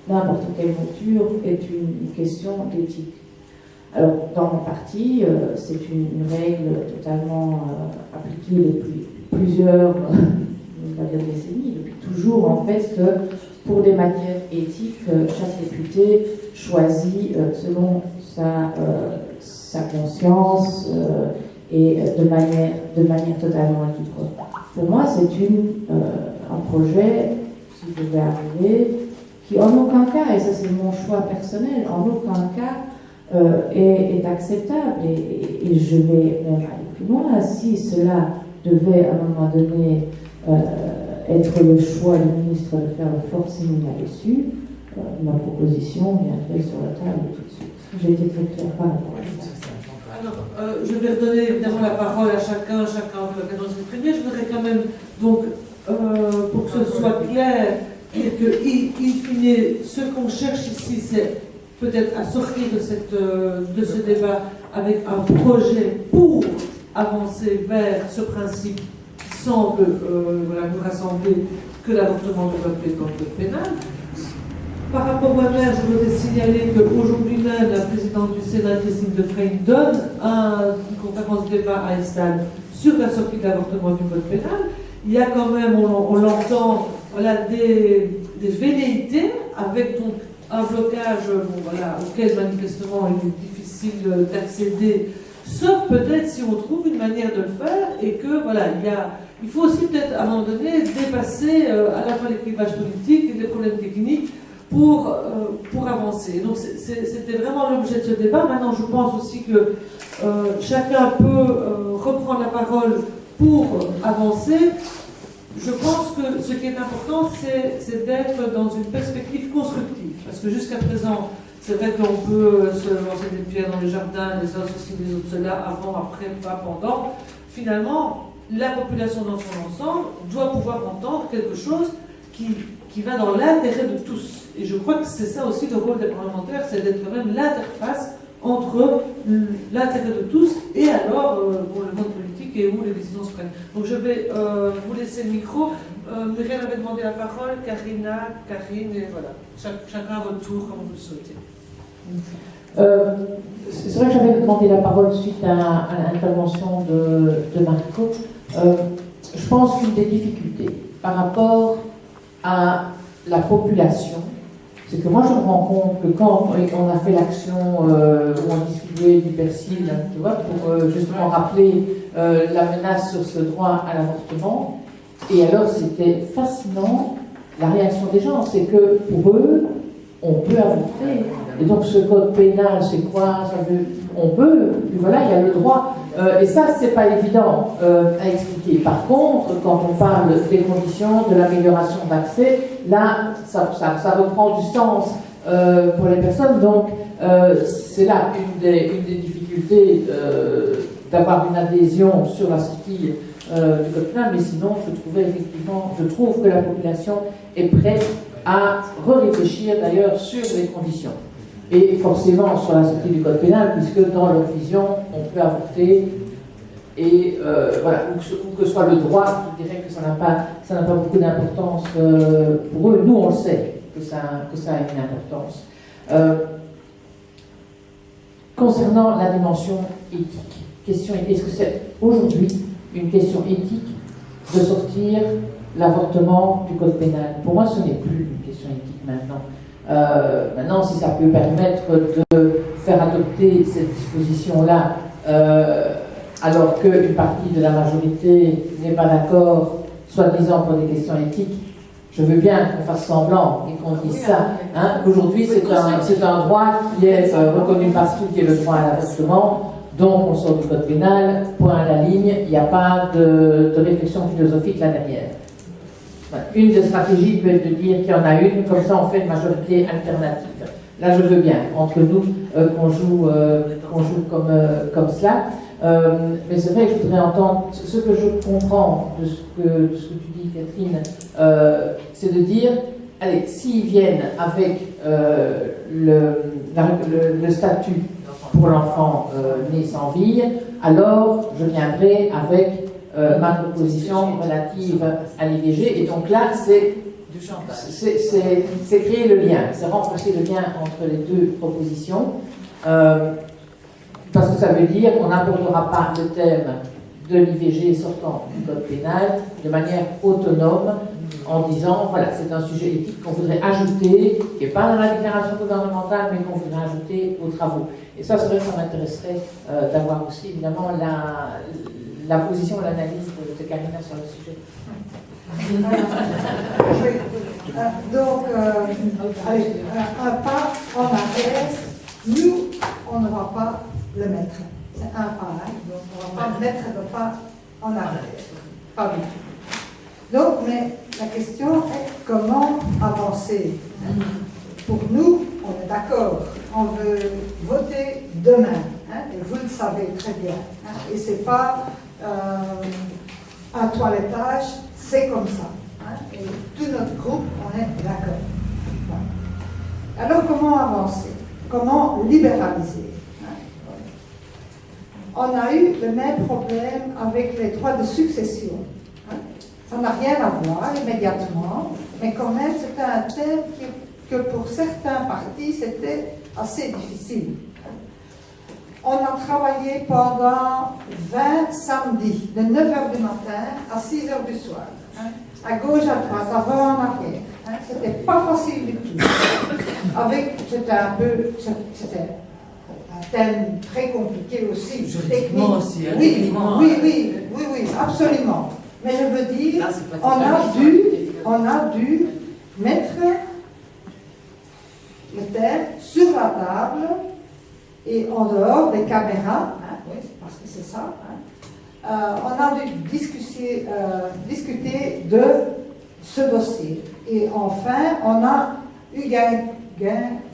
n'importe quelle mouture, est une question d'éthique. Alors, dans mon parti, c'est une règle totalement appliquée depuis plusieurs on va dire décennies, depuis toujours, en fait, que pour des matières éthiques, chaque député choisit selon sa conscience et de manière totalement libre. Pour moi, c'est un projet qui devait arriver, qui en aucun cas, et ça c'est mon choix personnel, en aucun cas est acceptable. Et je vais même aller plus loin. Si cela devait à un moment donné être le choix du ministre de faire le forcing là-dessus, ma proposition viendrait sur la table tout de suite. J'ai été très claire par rapport à ça. Alors, je vais redonner évidemment la parole à chacun aura l'occasion de s'exprimer. Je voudrais quand même, donc, pour que ce soit clair, dire que, in fine, ce qu'on cherche ici, c'est peut-être à sortir de ce débat avec un projet pour avancer vers ce principe qui semble nous rassembler que l'avortement doit être dans le code pénal. Par rapport au maire, je voudrais signaler qu'aujourd'hui même, la présidente du Sénat, Christine Defrayne, donne une conférence de débat à Estelle sur la sortie de l'avortement du code pénal. Il y a quand même, on l'entend, voilà, des velléités avec donc un blocage auquel manifestement il est difficile d'accéder, sauf peut-être si on trouve une manière de le faire et que il faut aussi peut-être à un moment donné dépasser à la fois les clivages politiques et les problèmes techniques pour avancer. Donc c'était vraiment l'objet de ce débat. Maintenant, je pense aussi que chacun peut reprendre la parole pour avancer. Je pense que ce qui est important, c'est d'être dans une perspective constructive. Parce que jusqu'à présent, c'est vrai qu'on peut se lancer des pierres dans les jardins, les uns ceci, les autres cela, avant, après, pas, pendant. Finalement, la population dans son ensemble doit pouvoir entendre quelque chose qui va dans l'intérêt de tous. Et je crois que c'est ça aussi le rôle des parlementaires, c'est d'être quand même l'interface entre l'intérêt de tous et alors pour le monde politique et où les décisions se prennent. Donc je vais vous laisser le micro. Muriel avait demandé la parole, Karine, et voilà. Chacun à votre tour, comme vous le souhaitez. C'est vrai que j'avais demandé la parole suite à l'intervention de Marco. Je pense qu'une des difficultés par rapport à la population, c'est que moi je me rends compte que quand on a fait l'action où on distribuait du persil, tu vois, pour justement rappeler la menace sur ce droit à l'avortement, et alors c'était fascinant la réaction des gens, c'est que pour eux, on peut avorter. Et donc ce code pénal, c'est quoi? On peut, voilà, il y a le droit. Et ça, c'est pas évident à expliquer. Par contre, quand on parle des conditions, de l'amélioration d'accès, là, ça reprend du sens pour les personnes. Donc, c'est là une des difficultés d'avoir une adhésion sur la sortie du code pénal. Mais sinon, je trouve que la population est prête à réfléchir d'ailleurs sur les conditions. Et forcément sur la sortie du code pénal, puisque dans leur vision, on peut avorter, et voilà, ou que ce soit le droit, je dirais que ça n'a pas beaucoup d'importance pour eux. Nous, on le sait que ça a une importance. Concernant la dimension éthique, est-ce que c'est aujourd'hui une question éthique de sortir l'avortement du code pénal? Pour moi, ce n'est plus une question éthique maintenant. Maintenant, si ça peut permettre de faire adopter cette disposition-là, alors qu'une partie de la majorité n'est pas d'accord, soi-disant pour des questions éthiques, je veux bien qu'on fasse semblant et qu'on dise ça. Hein. Aujourd'hui, c'est un droit qui est reconnu partout, qui est le droit à l'avortement. Donc, on sort du code pénal, point à la ligne, il n'y a pas de réflexion philosophique là derrière. Une des stratégies peut être de dire qu'il y en a une, comme ça on fait une majorité alternative. Là, je veux bien, entre nous, qu'on joue comme cela. Mais c'est vrai que je voudrais entendre, ce que je comprends de ce que tu dis, Catherine, c'est de dire, allez, s'ils viennent avec le statut pour l'enfant né sans vie, alors je viendrai avec ma proposition relative à l'IVG. Et donc là, c'est créer le lien, c'est renforcer le lien entre les deux propositions. Parce que ça veut dire qu'on n'abordera pas le thème de l'IVG sortant du code pénal de manière autonome en disant, voilà, c'est un sujet éthique qu'on voudrait ajouter, qui n'est pas dans la déclaration gouvernementale, mais qu'on voudrait ajouter aux travaux. Et ça, c'est vrai que ça m'intéresserait d'avoir aussi, évidemment, la position et l'analyse de Karina sur le sujet. Donc, allez, un pas en arrière, nous, on ne va pas le mettre. C'est un pas, hein, donc on ne va pas mettre le pas en arrière. Pas du tout. Donc, mais la question est comment avancer. Pour nous, on est d'accord, on veut voter demain, hein, et vous le savez très bien. Hein, et ce n'est pas un toilettage, c'est comme ça. Hein, et tout notre groupe, on est d'accord. Voilà. Alors, comment avancer? Comment libéraliser? Hein? On a eu le même problème avec les droits de succession. Hein? Ça n'a rien à voir immédiatement, mais quand même, c'était un thème que pour certains partis, c'était assez difficile. On a travaillé pendant 20 samedis, de 9h du matin à 6h du soir. Hein? À gauche, à droite, avant, en arrière. Hein? C'était pas facile du tout. C'était un thème très compliqué aussi. Juridiquement aussi, hein, oui, absolument. Mais je veux dire, on a dû mettre le thème sur la table et en dehors des caméras, hein, oui, parce que c'est ça. Hein, on a dû discuter de ce dossier. Et enfin, on a eu gain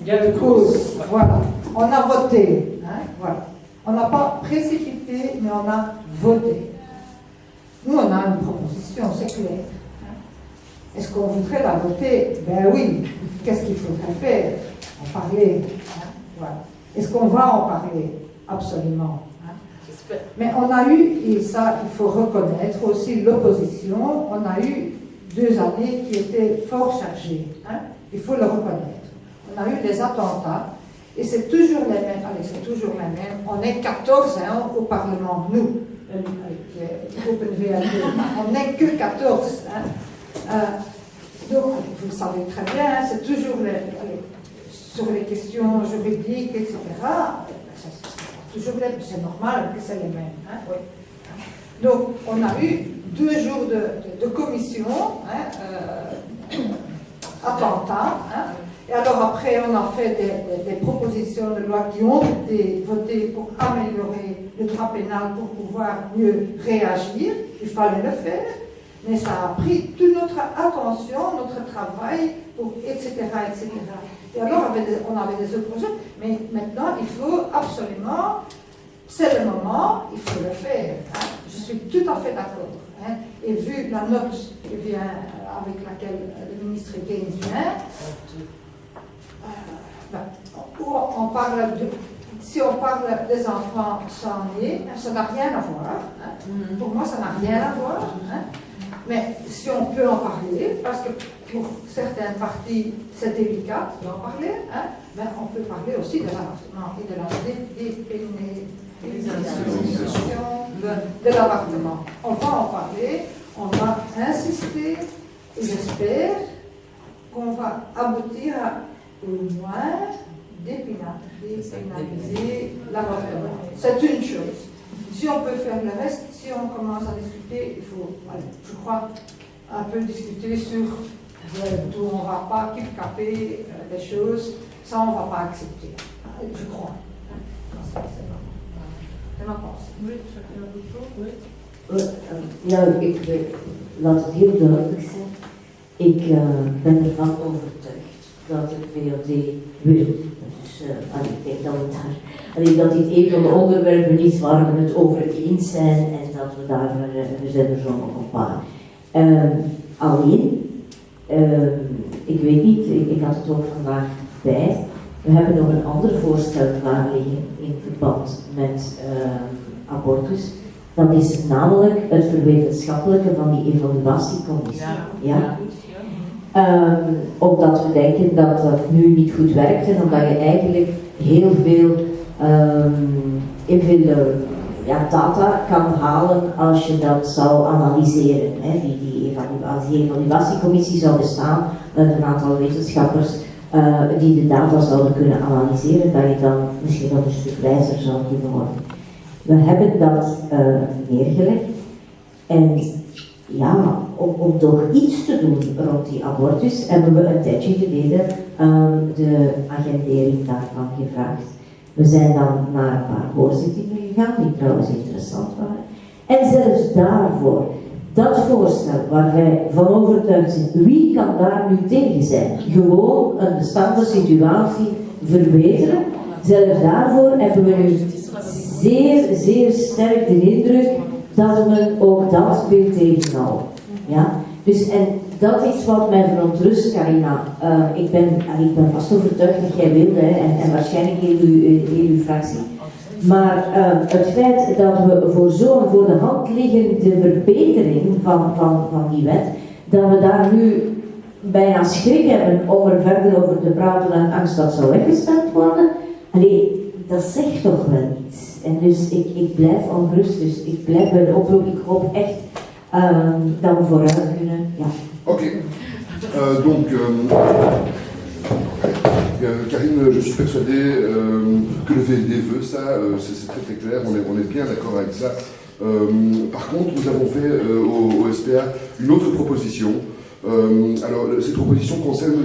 de cause. Voilà. On a voté. Hein, voilà. On n'a pas précipité, mais on a voté. Nous, on a une proposition, c'est clair. Hein. Est-ce qu'on voudrait la voter? Ben oui. Qu'est-ce qu'il faudrait faire? En parler. Hein, voilà. Est-ce qu'on va en parler? Absolument. Hein. Mais on a eu, et ça, il faut reconnaître aussi l'opposition, on a eu 2 années qui étaient fort chargées. Hein. Il faut le reconnaître. On a eu des attentats, et c'est toujours les mêmes. On est 14 hein, au Parlement, nous, avec Open VLD. On n'est que 14. Hein. Donc, vous le savez très bien, hein, c'est toujours sur les questions juridiques, etc. C'est normal que c'est les mêmes. Hein, oui. Donc, on a eu 2 jours de commission, hein, attentats. Hein, et alors après, on a fait des propositions de loi qui ont été votées pour améliorer le droit pénal, pour pouvoir mieux réagir. Il fallait le faire. Mais ça a pris toute notre attention, notre travail, etc., etc. Et alors, on avait des autres projets, mais maintenant, il faut absolument, c'est le moment, il faut le faire. Hein. Je suis tout à fait d'accord. Hein. Et vu la note qui vient, avec laquelle le ministre Gaines vient, on parle si on parle des enfants sans nez, ça n'a rien à voir. Hein. Pour moi, ça n'a rien à voir. Hein. Mais si on peut en parler, parce que pour certaines parties, c'est délicat d'en parler, hein, mais on peut parler aussi de l'avortement et de la dépénalisation de l'avortement. On va en parler, on va insister, et j'espère qu'on va aboutir à au moins dépénaliser l'avortement. C'est une chose. Si on peut faire le reste, si on commence à discuter, il faut, je crois, un peu discuter sur d'où on ne va pas kidnapper les choses, ça on ne va pas accepter. Je crois. C'est ma pensée. Oui, chacun a d'autres choses, oui. Ja, ik laat het heel duidelijk zijn. Ik ben ervan overtuigd dat het VLD wil. Dus ik denk dat we daar, dat dit een van de onderwerpen is waar we het over eens zijn en dat we daar, we zijn er zo nog een paar. Alleen, ik weet niet, ik had het ook vandaag bij, we hebben nog een ander voorstel klaar liggen in verband met abortus. Dat is namelijk het verwetenschappelijke van die evaluatiecommissie. Ja? Omdat we denken dat dat nu niet goed werkt en omdat je eigenlijk heel veel data kan halen als je dat zou analyseren. Hè. Die evaluatiecommissie zou bestaan uit een aantal wetenschappers die de data zouden kunnen analyseren, dat je dan misschien nog een stuk wijzer zou kunnen worden. We hebben dat neergelegd en ja, om toch iets te doen rond die abortus hebben we een tijdje geleden de agendering daarvan gevraagd. We zijn dan naar een paar hoorzittingen gegaan, die trouwens interessant waren. En zelfs daarvoor, dat voorstel waar wij van overtuigd zijn, wie kan daar nu tegen zijn? Gewoon een bestaande situatie verbeteren. Zelfs daarvoor hebben we nu zeer, zeer sterk de indruk dat men ook dat wil tegenhouden. Ja? Dus, en dat is wat mij verontrust, Carina. Ik ben vast overtuigd dat jij wil, hè, en waarschijnlijk heel uw fractie. Maar het feit dat we voor zo'n voor de hand liggende verbetering van die wet, dat we daar nu bijna schrik hebben om er verder over te praten en angst dat zou weggestemd worden, dat zegt toch wel iets. En dus ik blijf ongerust, dus ik blijf bij de oproep. Ik hoop echt dat we vooruit kunnen. Ja. Oké. Donc, Karine, je suis persuadé que le VLD veut ça, c'est très très clair, on est bien d'accord avec ça. Par contre, nous avons fait au SPA une autre proposition. Alors, cette proposition concerne,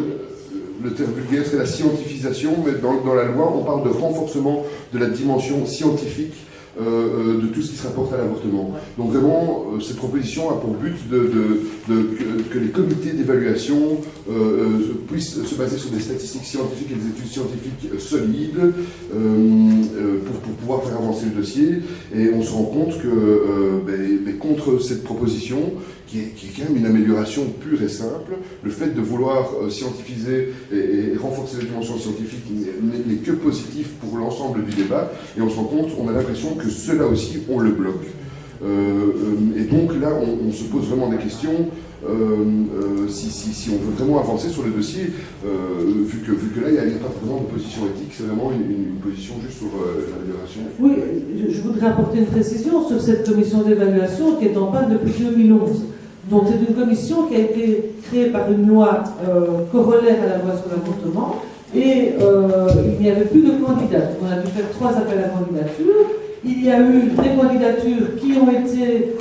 le terme vulgaire, c'est la scientifisation, mais dans la loi, on parle de renforcement de la dimension scientifique de tout ce qui se rapporte à l'avortement. Donc vraiment, cette proposition a pour but que les comités d'évaluation puissent se baser sur des statistiques scientifiques et des études scientifiques solides pour pouvoir faire avancer le dossier. Et on se rend compte que contre cette proposition, qui est quand même une amélioration pure et simple, le fait de vouloir scientifiser et renforcer la dimension scientifique n'est que positif pour l'ensemble du débat, et on se rend compte, on a l'impression que cela aussi, on le bloque. Et donc là, on se pose vraiment des questions, si on veut vraiment avancer sur le dossier, vu que là, il n'y a pas vraiment de position éthique, c'est vraiment une position juste sur l'amélioration. Oui, je voudrais apporter une précision sur cette commission d'évaluation qui est en panne depuis 2011. Donc c'est une commission qui a été créée par une loi corollaire à la loi sur l'avortement, et il n'y avait plus de candidats. On a dû faire 3 appels à candidature. Il y a eu des candidatures qui ont été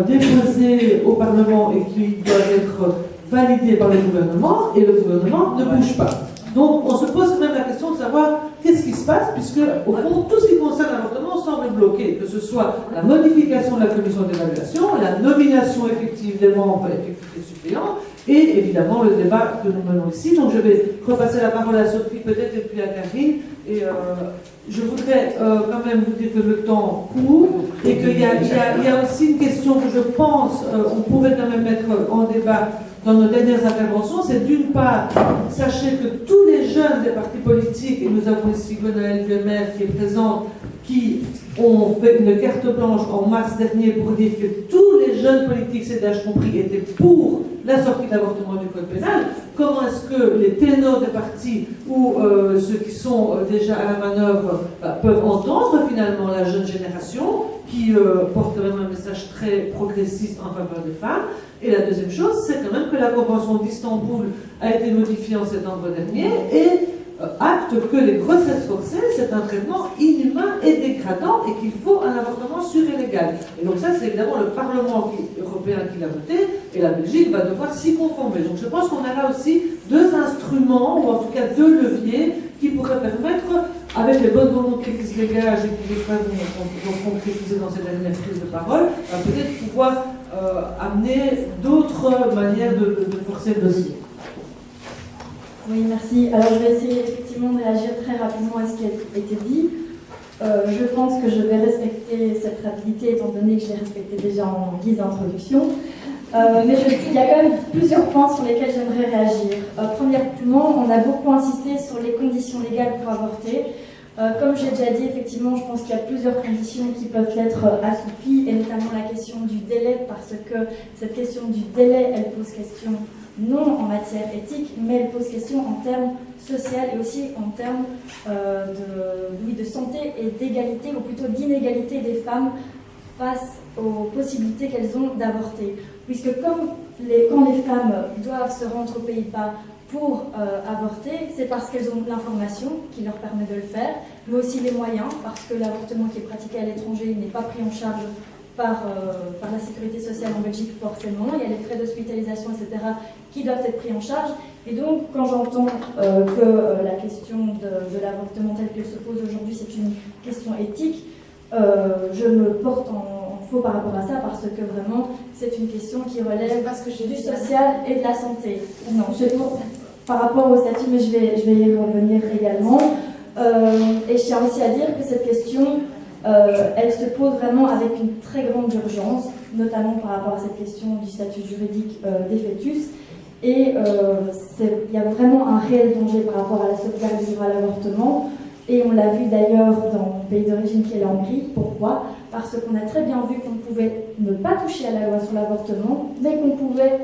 déposées au Parlement et qui doivent être validées par le gouvernement, et le gouvernement ne bouge pas. Donc on se pose même la question de savoir qu'est-ce qui se passe, puisque au fond tout ce qui concerne l'avortement semble bloqué, que ce soit la modification de la commission d'évaluation, la nomination effective des membres effectifs et suppléants, et évidemment le débat que nous menons ici. Donc je vais repasser la parole à Sophie peut-être et puis à Karine. Et je voudrais quand même vous dire que le temps court et qu'il y a aussi une question que je pense on pourrait quand même mettre en débat dans nos dernières interventions, c'est d'une part, sachez que tous les jeunes des partis politiques, et nous avons ici Gwenaëlle Duhamel qui est présente, qui ont fait une carte blanche en mars dernier pour dire que tous les jeunes politiques, c'est d'âge compris, étaient pour la sortie de l'avortement du code pénal. Comment est-ce que les ténors des partis ou ceux qui sont déjà à la manœuvre peuvent entendre finalement la jeune génération qui porte quand même un message très progressiste en faveur des femmes? Et la deuxième chose, c'est quand même que la Convention d'Istanbul a été modifiée en septembre dernier et acte que les grossesses forcées, c'est un traitement inhumain et dégradant et qu'il faut un avortement sûr et légal. Et donc ça, c'est évidemment le Parlement européen qui l'a voté et la Belgique va devoir s'y conformer. Donc je pense qu'on a là aussi 2 instruments, ou en tout cas 2 leviers, qui pourraient permettre, avec les bonnes volontés qui se dégagent et qui vont se concrétiser dans cette dernière prise de parole, peut-être pouvoir amener d'autres manières de forcer le dossier. Oui, merci. Alors, je vais essayer effectivement de réagir très rapidement à ce qui a été dit. Je pense que je vais respecter cette rapidité, étant donné que je l'ai respectée déjà en guise d'introduction. Mais il y a quand même plusieurs points sur lesquels j'aimerais réagir. Premièrement, on a beaucoup insisté sur les conditions légales pour avorter. Comme j'ai déjà dit, effectivement, je pense qu'il y a plusieurs conditions qui peuvent être assouplies, et notamment la question du délai, parce que cette question du délai, elle pose question non en matière éthique, mais elle pose question en termes sociaux et aussi en termes de santé et d'égalité, ou plutôt d'inégalité des femmes face aux possibilités qu'elles ont d'avorter. Puisque quand les femmes doivent se rendre aux Pays-Bas pour avorter, c'est parce qu'elles ont l'information qui leur permet de le faire, mais aussi les moyens, parce que l'avortement qui est pratiqué à l'étranger n'est pas pris en charge par la sécurité sociale en Belgique forcément. Il y a les frais d'hospitalisation, etc., qui doivent être pris en charge. Et donc, quand j'entends que la question de l'avortement telle qu'elle se pose aujourd'hui, c'est une question éthique, je me porte en faux par rapport à ça, parce que vraiment, c'est une question qui relève du social et de la santé. Non, c'est par rapport au statut, mais je vais y revenir également. Et je tiens aussi à dire que cette question, elle se pose vraiment avec une très grande urgence, notamment par rapport à cette question du statut juridique des fœtus. Et il y a vraiment un réel danger par rapport à la sauvegarde du droit à l'avortement. Et on l'a vu d'ailleurs dans mon pays d'origine qui est la Hongrie. Pourquoi ? Parce qu'on a très bien vu qu'on pouvait ne pas toucher à la loi sur l'avortement, mais qu'on pouvait,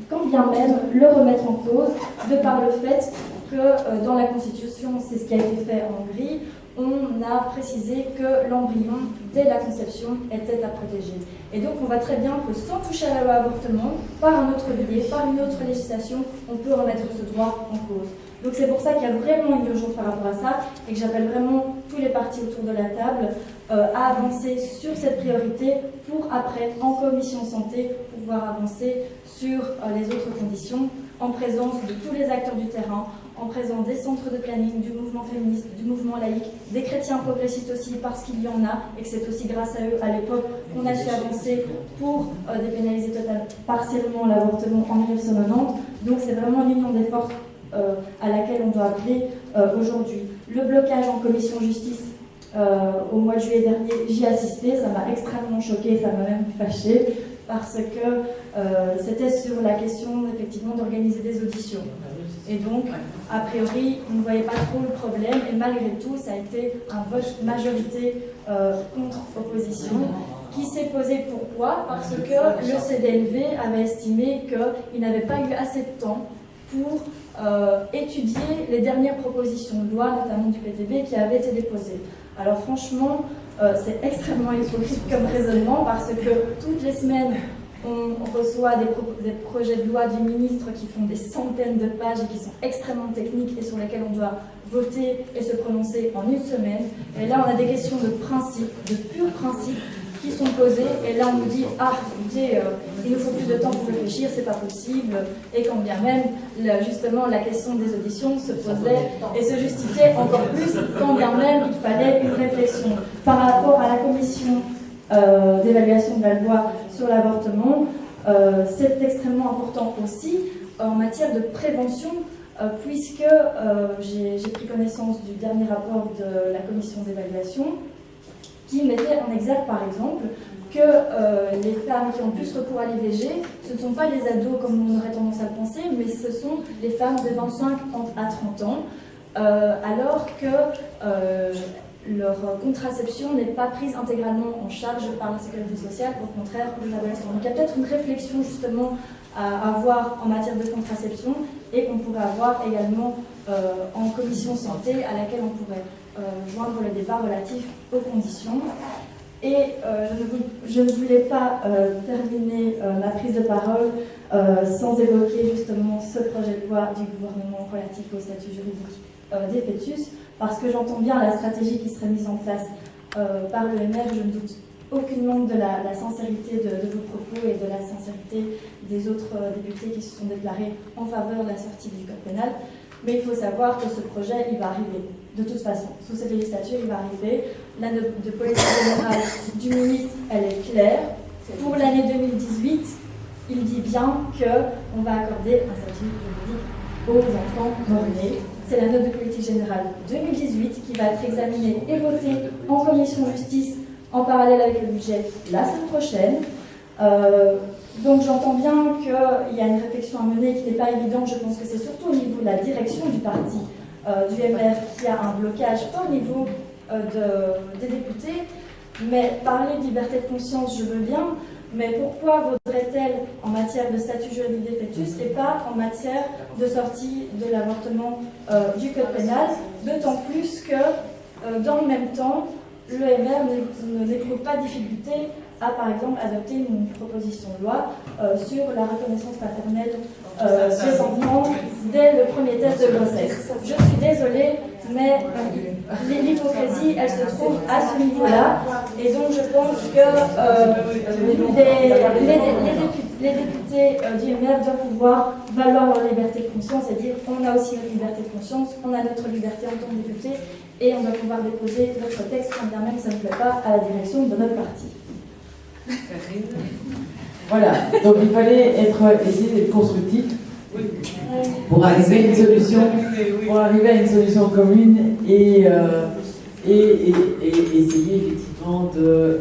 quand bien même, le remettre en cause, de par le fait que dans la Constitution, c'est ce qui a été fait en Hongrie, on a précisé que l'embryon, dès la conception, était à protéger. Et donc on voit très bien que sans toucher à la loi avortement, par un autre biais, par une autre législation, on peut remettre ce droit en cause. Donc c'est pour ça qu'il y a vraiment une urgence par rapport à ça, et que j'appelle vraiment tous les partis autour de la table à avancer sur cette priorité pour après, en commission santé, pouvoir avancer sur les autres conditions, en présence de tous les acteurs du terrain, en présence des centres de planning, du mouvement féministe, du mouvement laïque, des chrétiens progressistes aussi, parce qu'il y en a, et que c'est aussi grâce à eux, à l'époque, qu'on a su avancer pour dépénaliser partiellement l'avortement en 1990. Donc c'est vraiment l'union des forces à laquelle on doit appeler aujourd'hui. Le blocage en commission justice au mois de juillet dernier, j'y ai assisté, ça m'a extrêmement choquée, ça m'a même fâchée, parce que c'était sur la question effectivement d'organiser des auditions. Et donc, a priori, on ne voyait pas trop le problème, et malgré tout, ça a été un vote majorité contre opposition, qui s'est posé pourquoi ? Parce que le CDLV avait estimé qu'il n'avait pas eu assez de temps pour étudier les dernières propositions de loi, notamment du PTB, qui avaient été déposées. Alors franchement, c'est extrêmement hypocrite comme raisonnement, parce que toutes les semaines, on reçoit des projets de loi du ministre qui font des centaines de pages et qui sont extrêmement techniques et sur lesquels on doit voter et se prononcer en une semaine. Et là, on a des questions de principe, de pur principe, qui sont posées. Et là, on nous dit, ah, écoutez, il nous faut plus de temps pour réfléchir, c'est pas possible. Et quand bien même, justement, la question des auditions se posait et se justifiait encore plus quand bien même il fallait une réflexion. Par rapport à la commission d'évaluation de la loi sur l'avortement, c'est extrêmement important aussi en matière de prévention, puisque j'ai pris connaissance du dernier rapport de la commission d'évaluation qui mettait en exergue par exemple que les femmes qui ont plus recours à l'IVG, ce ne sont pas les ados comme on aurait tendance à le penser, mais ce sont les femmes de 25 à 30 ans, alors que leur contraception n'est pas prise intégralement en charge par la sécurité sociale, au contraire de l'adolescent. Donc il y a peut-être une réflexion justement à avoir en matière de contraception et qu'on pourrait avoir également en commission santé à laquelle on pourrait joindre le débat relatif aux conditions. Et je ne voulais pas terminer ma prise de parole sans évoquer justement ce projet de loi du gouvernement relatif au statut juridique des fœtus, parce que j'entends bien la stratégie qui serait mise en place par le MR. Je ne doute aucunement de la sincérité de vos propos et de la sincérité des autres députés qui se sont déclarés en faveur de la sortie du code pénal. Mais il faut savoir que ce projet, il va arriver. De toute façon, sous cette législature, il va arriver. La note de politique générale du ministre, elle est claire. Pour l'année 2018, il dit bien qu'on va accorder un statut juridique aux enfants nés. C'est la note de politique générale 2018 qui va être examinée et votée en commission justice en parallèle avec le budget la semaine prochaine. Donc j'entends bien qu'il y a une réflexion à mener qui n'est pas évidente. Je pense que c'est surtout au niveau de la direction du parti, du MR, qui a un blocage, pas au niveau des députés. Mais parler de liberté de conscience, je veux bien. Mais pourquoi vaudrait-elle en matière de statut juridique des fœtus et pas en matière de sortie de l'avortement du code pénal? D'autant plus que, dans le même temps, le MR n'éprouve pas de difficulté à, par exemple, adopter une proposition de loi sur la reconnaissance paternelle des enfants dès le premier test de grossesse. Je suis désolée, mais l'hypocrisie, elle se trouve à ce niveau-là. Et donc, je pense que les députés du MR doivent pouvoir valoir leur liberté de conscience et dire on a aussi notre liberté de conscience, on a notre liberté en tant que député et on doit pouvoir déposer notre texte quand bien même ça ne plaît pas à la direction de notre parti. Voilà, donc il fallait essayer d'être constructif pour arriver à une solution commune et essayer effectivement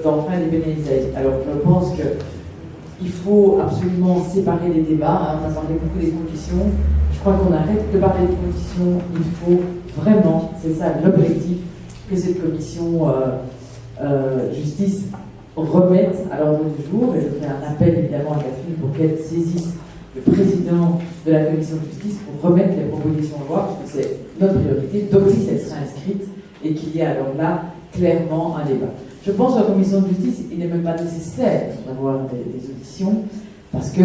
d'enfin dépénaliser. Alors je pense qu'il faut absolument séparer les débats, on a parlé beaucoup des conditions, je crois qu'on arrête de parler des conditions, il faut vraiment, c'est ça l'objectif, que cette commission justice remette à l'ordre du jour, et je fais un appel évidemment à Catherine pour qu'elle saisisse le président de la commission de justice pour remettre les propositions de loi, parce que c'est notre priorité, d'office elle sera inscrite, et qu'il y ait alors là clairement un débat. Je pense qu'en commission de justice, il n'est même pas nécessaire d'avoir des auditions, parce que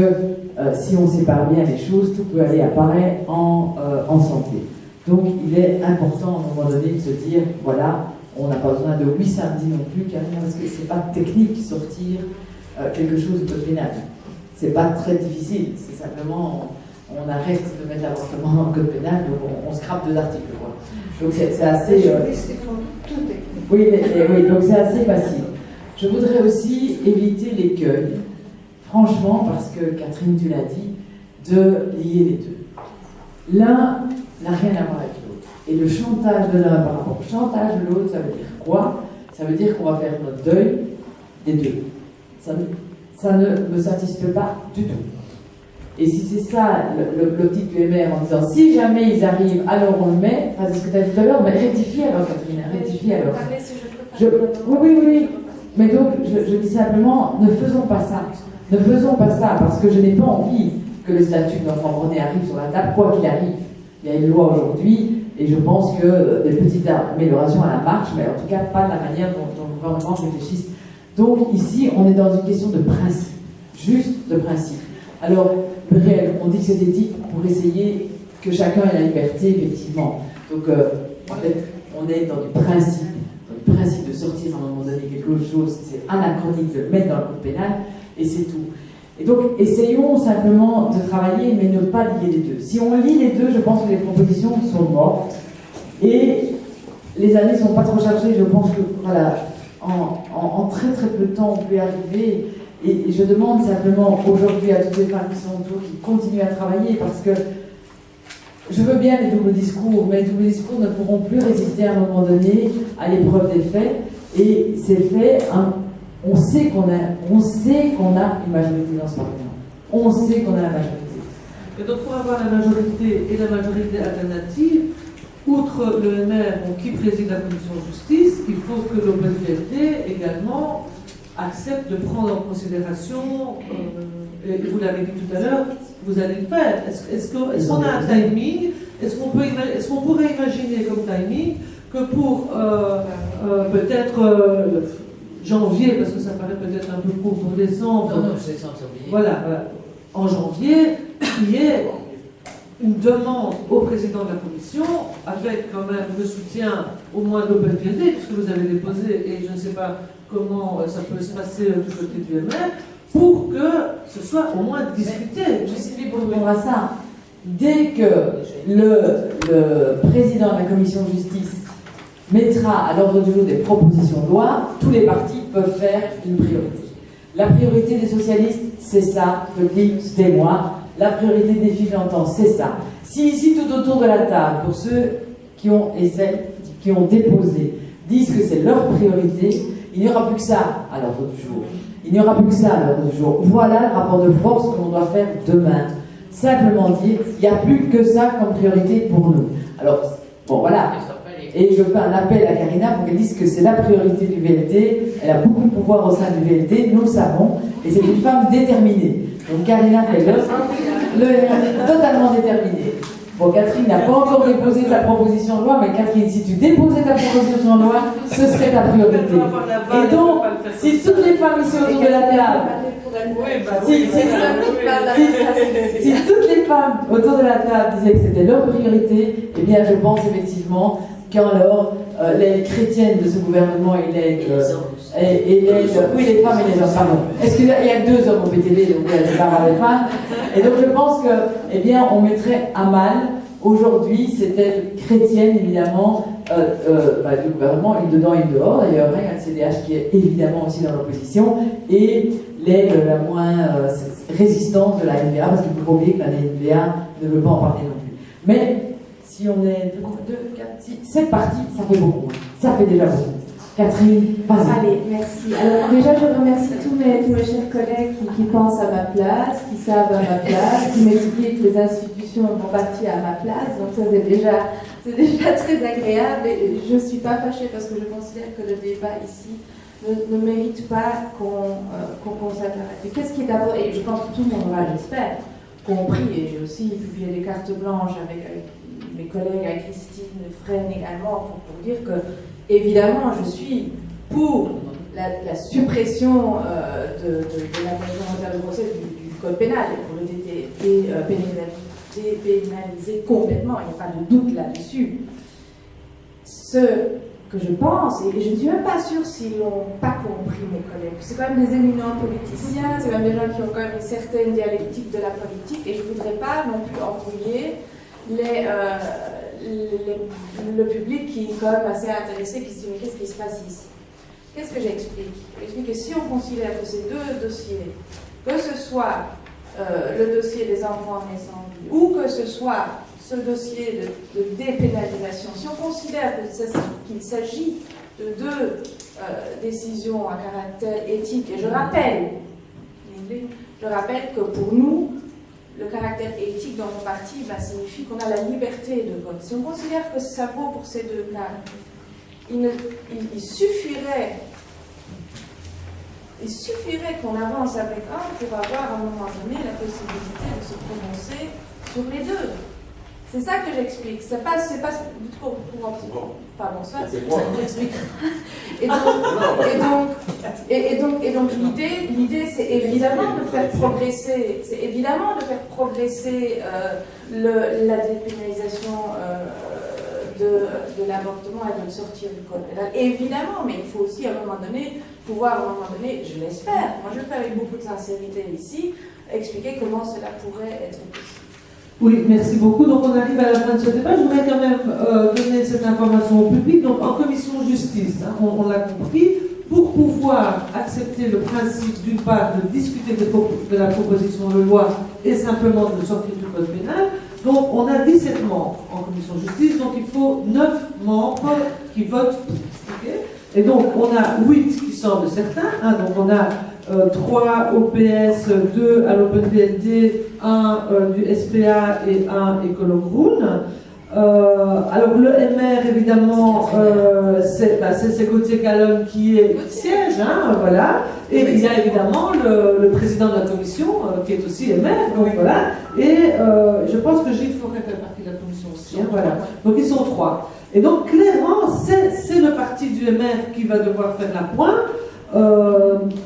si on sépare bien les choses, tout peut aller apparaître en santé. Donc il est important à un moment donné de se dire, voilà, on n'a pas besoin de 8 samedis non plus, parce que c'est pas technique sortir quelque chose de code pénal. C'est pas très difficile, c'est simplement on arrête de mettre l'avortement dans le code pénal, donc on scrape 2 articles. Quoi. Donc c'est assez. Oui, donc c'est assez facile. Je voudrais aussi éviter l'écueil, franchement, parce que Catherine, tu l'as dit, de lier les deux. L'un n'a rien à voir avec l'autre. Et le chantage de l'un par rapport au chantage de l'autre, ça veut dire quoi? Ça veut dire qu'on va faire notre deuil des deux. Ça ne me satisfait pas du tout. Et si c'est ça l'optique du MR en disant si jamais ils arrivent, alors on le met, enfin, c'est ce que tu as dit tout à l'heure, mais rectifie alors, Catherine, rectifie alors. Oui. Mais donc, je dis simplement, ne faisons pas ça. Ne faisons pas ça, parce que je n'ai pas envie que le statut de l'enfant-né arrive sur la table, quoi qu'il arrive. Il y a une loi aujourd'hui, et je pense que des petites améliorations à la marche, mais en tout cas pas de la manière dont le gouvernement réfléchisse. Donc ici, on est dans une question de principe, juste de principe. Alors, le réel, on dit que c'est éthique pour essayer que chacun ait la liberté, effectivement. Donc, en fait, on est dans du principe de sortir à un moment donné quelque chose, c'est anachronique de le mettre dans le code pénal, et c'est tout. Et donc, essayons simplement de travailler, mais ne pas lier les deux. Si on lie les deux, je pense que les propositions sont mortes, et les années ne sont pas trop chargées, je pense que, voilà, en très très peu de temps, on peut y arriver. Et je demande simplement aujourd'hui à toutes les femmes qui sont autour, qui continuent à travailler, parce que je veux bien les doubles discours, mais les doubles discours ne pourront plus résister à un moment donné à l'épreuve des faits. Et ces faits, on sait qu'on a une majorité dans ce Parlement. On sait qu'on a la majorité. Et donc pour avoir la majorité et la majorité alternative, outre le MR qui préside la commission de justice, il faut que l'OpenVRT également accepte de prendre en considération, et vous l'avez dit tout à l'heure, vous allez le faire. Est-ce qu'on a un timing? Est-ce qu'on pourrait imaginer comme timing que pour peut-être janvier, parce que ça paraît peut-être un peu court pour décembre. Non, c'est sans oublier. Voilà, en janvier, il y ait une demande au président de la commission, avec quand même le soutien au moins de l'OpenVRT, puisque vous avez déposé, et je ne sais pas comment ça peut se passer du côté du MR, pour que ce soit au moins discuté. Je suis pour répondre à ça. Dès que le président de la commission de justice mettra à l'ordre du jour des propositions de loi, tous les partis peuvent faire une priorité. La priorité des socialistes, c'est ça, je le dis dès moi. La priorité des filles, j'entends, c'est ça. Si ici, tout autour de la table, pour ceux qui ont et celles qui ont déposé, disent que c'est leur priorité, il n'y aura plus que ça à l'ordre du jour. Il n'y aura plus que ça à l'ordre du jour. Voilà le rapport de force que l'on doit faire demain. Simplement dire, il n'y a plus que ça comme priorité pour nous. Alors, bon, voilà. Et je fais un appel à Karina pour qu'elle dise que c'est la priorité du VLD. Elle a beaucoup de pouvoir au sein du VLD, nous le savons. Et c'est une femme déterminée. Donc Karina fait totalement déterminée. Bon, Catherine n'a pas encore déposé sa proposition de loi, mais Catherine, si tu déposais ta proposition de loi, ce serait ta priorité. Et donc, si toutes les femmes ici autour de la table, si toutes les femmes autour de la table disaient que c'était leur priorité, eh bien, je pense effectivement qu'alors l'aile chrétienne de ce gouvernement et l'aile oui, les femmes et les hommes, pardon. Est-ce qu'il y a 2 hommes au PTB, donc c'est pas mal les femmes. Et donc je pense que, eh bien, on mettrait à mal aujourd'hui cette aile chrétienne, évidemment, du gouvernement, une dedans, une dehors. D'ailleurs, il y a le CDH qui est évidemment aussi dans l'opposition, et l'aile la moins résistante de la NVA, parce qu'il ne faut pas oublier que la NVA ne veut pas en parler non plus. Mais si on est 2, 4, 6, 7 parties, ça fait beaucoup. Ça fait déjà beaucoup. Catherine, vas-y. Allez, merci. Alors déjà, je remercie tous mes chers collègues qui pensent à ma place, qui savent à ma place, qui m'expliquent que les institutions vont partir à ma place. Donc ça, c'est déjà très agréable. Et je ne suis pas fâchée parce que je considère que le débat ici ne mérite pas qu'on consacre à la. Qu'est-ce qui est d'abord, et je pense que tout le monde aura, j'espère, compris, et j'ai aussi publié des cartes blanches avec mes collègues, avec Christine Fresne également, pour dire que évidemment, je suis pour la suppression de la complémentaire de procès du code pénal, pour le dépénaliser complètement, il n'y a pas de doute là-dessus. Ce que je pense, et je ne suis même pas sûre s'ils l'ont pas compris, mes collègues, c'est quand même des éminents politiciens, c'est quand même des gens qui ont quand même une certaine dialectique de la politique, et je ne voudrais pas non plus embrouiller le public qui est quand même assez intéressé, qui se dit mais qu'est-ce qui se passe ici? Qu'est-ce que j'explique? J'explique que si on considère que ces 2 dossiers, que ce soit le dossier des enfants naissants ou que ce soit ce dossier de dépénalisation, si on considère qu'il s'agit de 2 décisions à caractère éthique, et je rappelle que pour nous, le caractère éthique dans nos partis signifie qu'on a la liberté de vote. Si on considère que ça vaut pour ces 2 cas, il suffirait qu'on avance avec un pour avoir à un moment donné la possibilité de se prononcer sur les 2. C'est ça que j'explique. C'est pas du tout pardon, ça c'est ça que j'explique. Et donc l'idée c'est évidemment de faire progresser, la dépénalisation de l'avortement et de le sortir du code pénal. Évidemment, mais il faut aussi à un moment donné pouvoir, je l'espère, moi je le fais avec beaucoup de sincérité ici, expliquer comment cela pourrait être possible. Oui, merci beaucoup. Donc on arrive à la fin de ce débat. Je voudrais quand même donner cette information au public. Donc en commission justice, on l'a compris, pour pouvoir accepter le principe d'une part de discuter de la proposition de loi et simplement de sortir du code pénal, donc on a 17 membres en commission justice, donc il faut 9 membres qui votent. Okay, et donc on a 8 qui sortent de certains, donc on a 3 au PS, 2 à l'OpenVLD, 1 du SPA et 1 Écolo-Groen. Alors le MR évidemment c'est Gauthier Calonne qui est siège, voilà, et il y a évidemment le président de la commission qui est aussi MR, donc voilà, et je pense que Gilles Forêt fait partie de la commission aussi, voilà, donc ils sont 3. Et donc clairement c'est le parti du MR qui va devoir faire la pointe.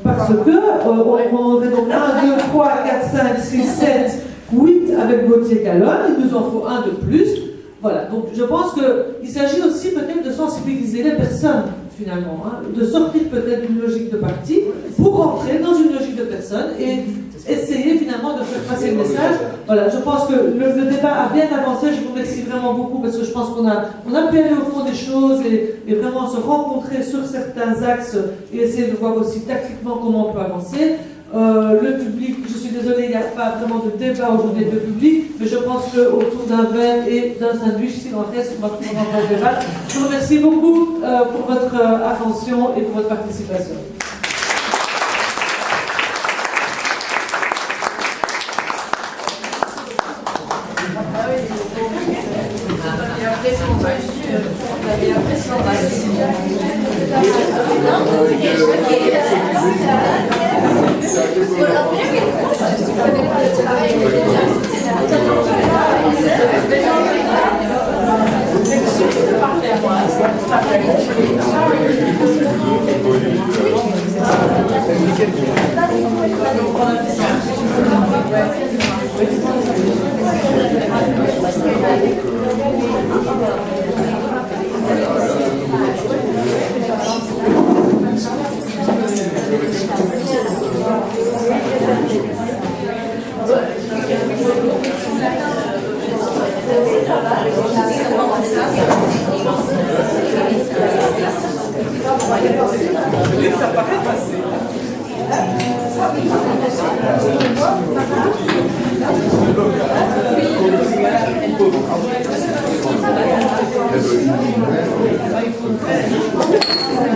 Parce que on aurait donc 1, 2, 3, 4, 5, 6, 7, 8 avec Gauthier Calonne, il nous en faut un de plus. Voilà, donc je pense qu'il s'agit aussi peut-être de sensibiliser les personnes finalement, hein, de sortir peut-être d'une logique de parti pour rentrer dans une logique de personne et essayer finalement de faire passer le message. Voilà, je pense que le débat a bien avancé, je vous remercie vraiment beaucoup parce que je pense qu'on a pu aller au fond des choses et vraiment se rencontrer sur certains axes et essayer de voir aussi tactiquement comment on peut avancer. Le public, je suis désolée, il n'y a pas vraiment de débat aujourd'hui avec le public, mais je pense qu'autour d'un verre et d'un sandwich, s'il en reste, on va pouvoir avoir un débat. Je vous remercie beaucoup pour votre attention et pour votre participation. Il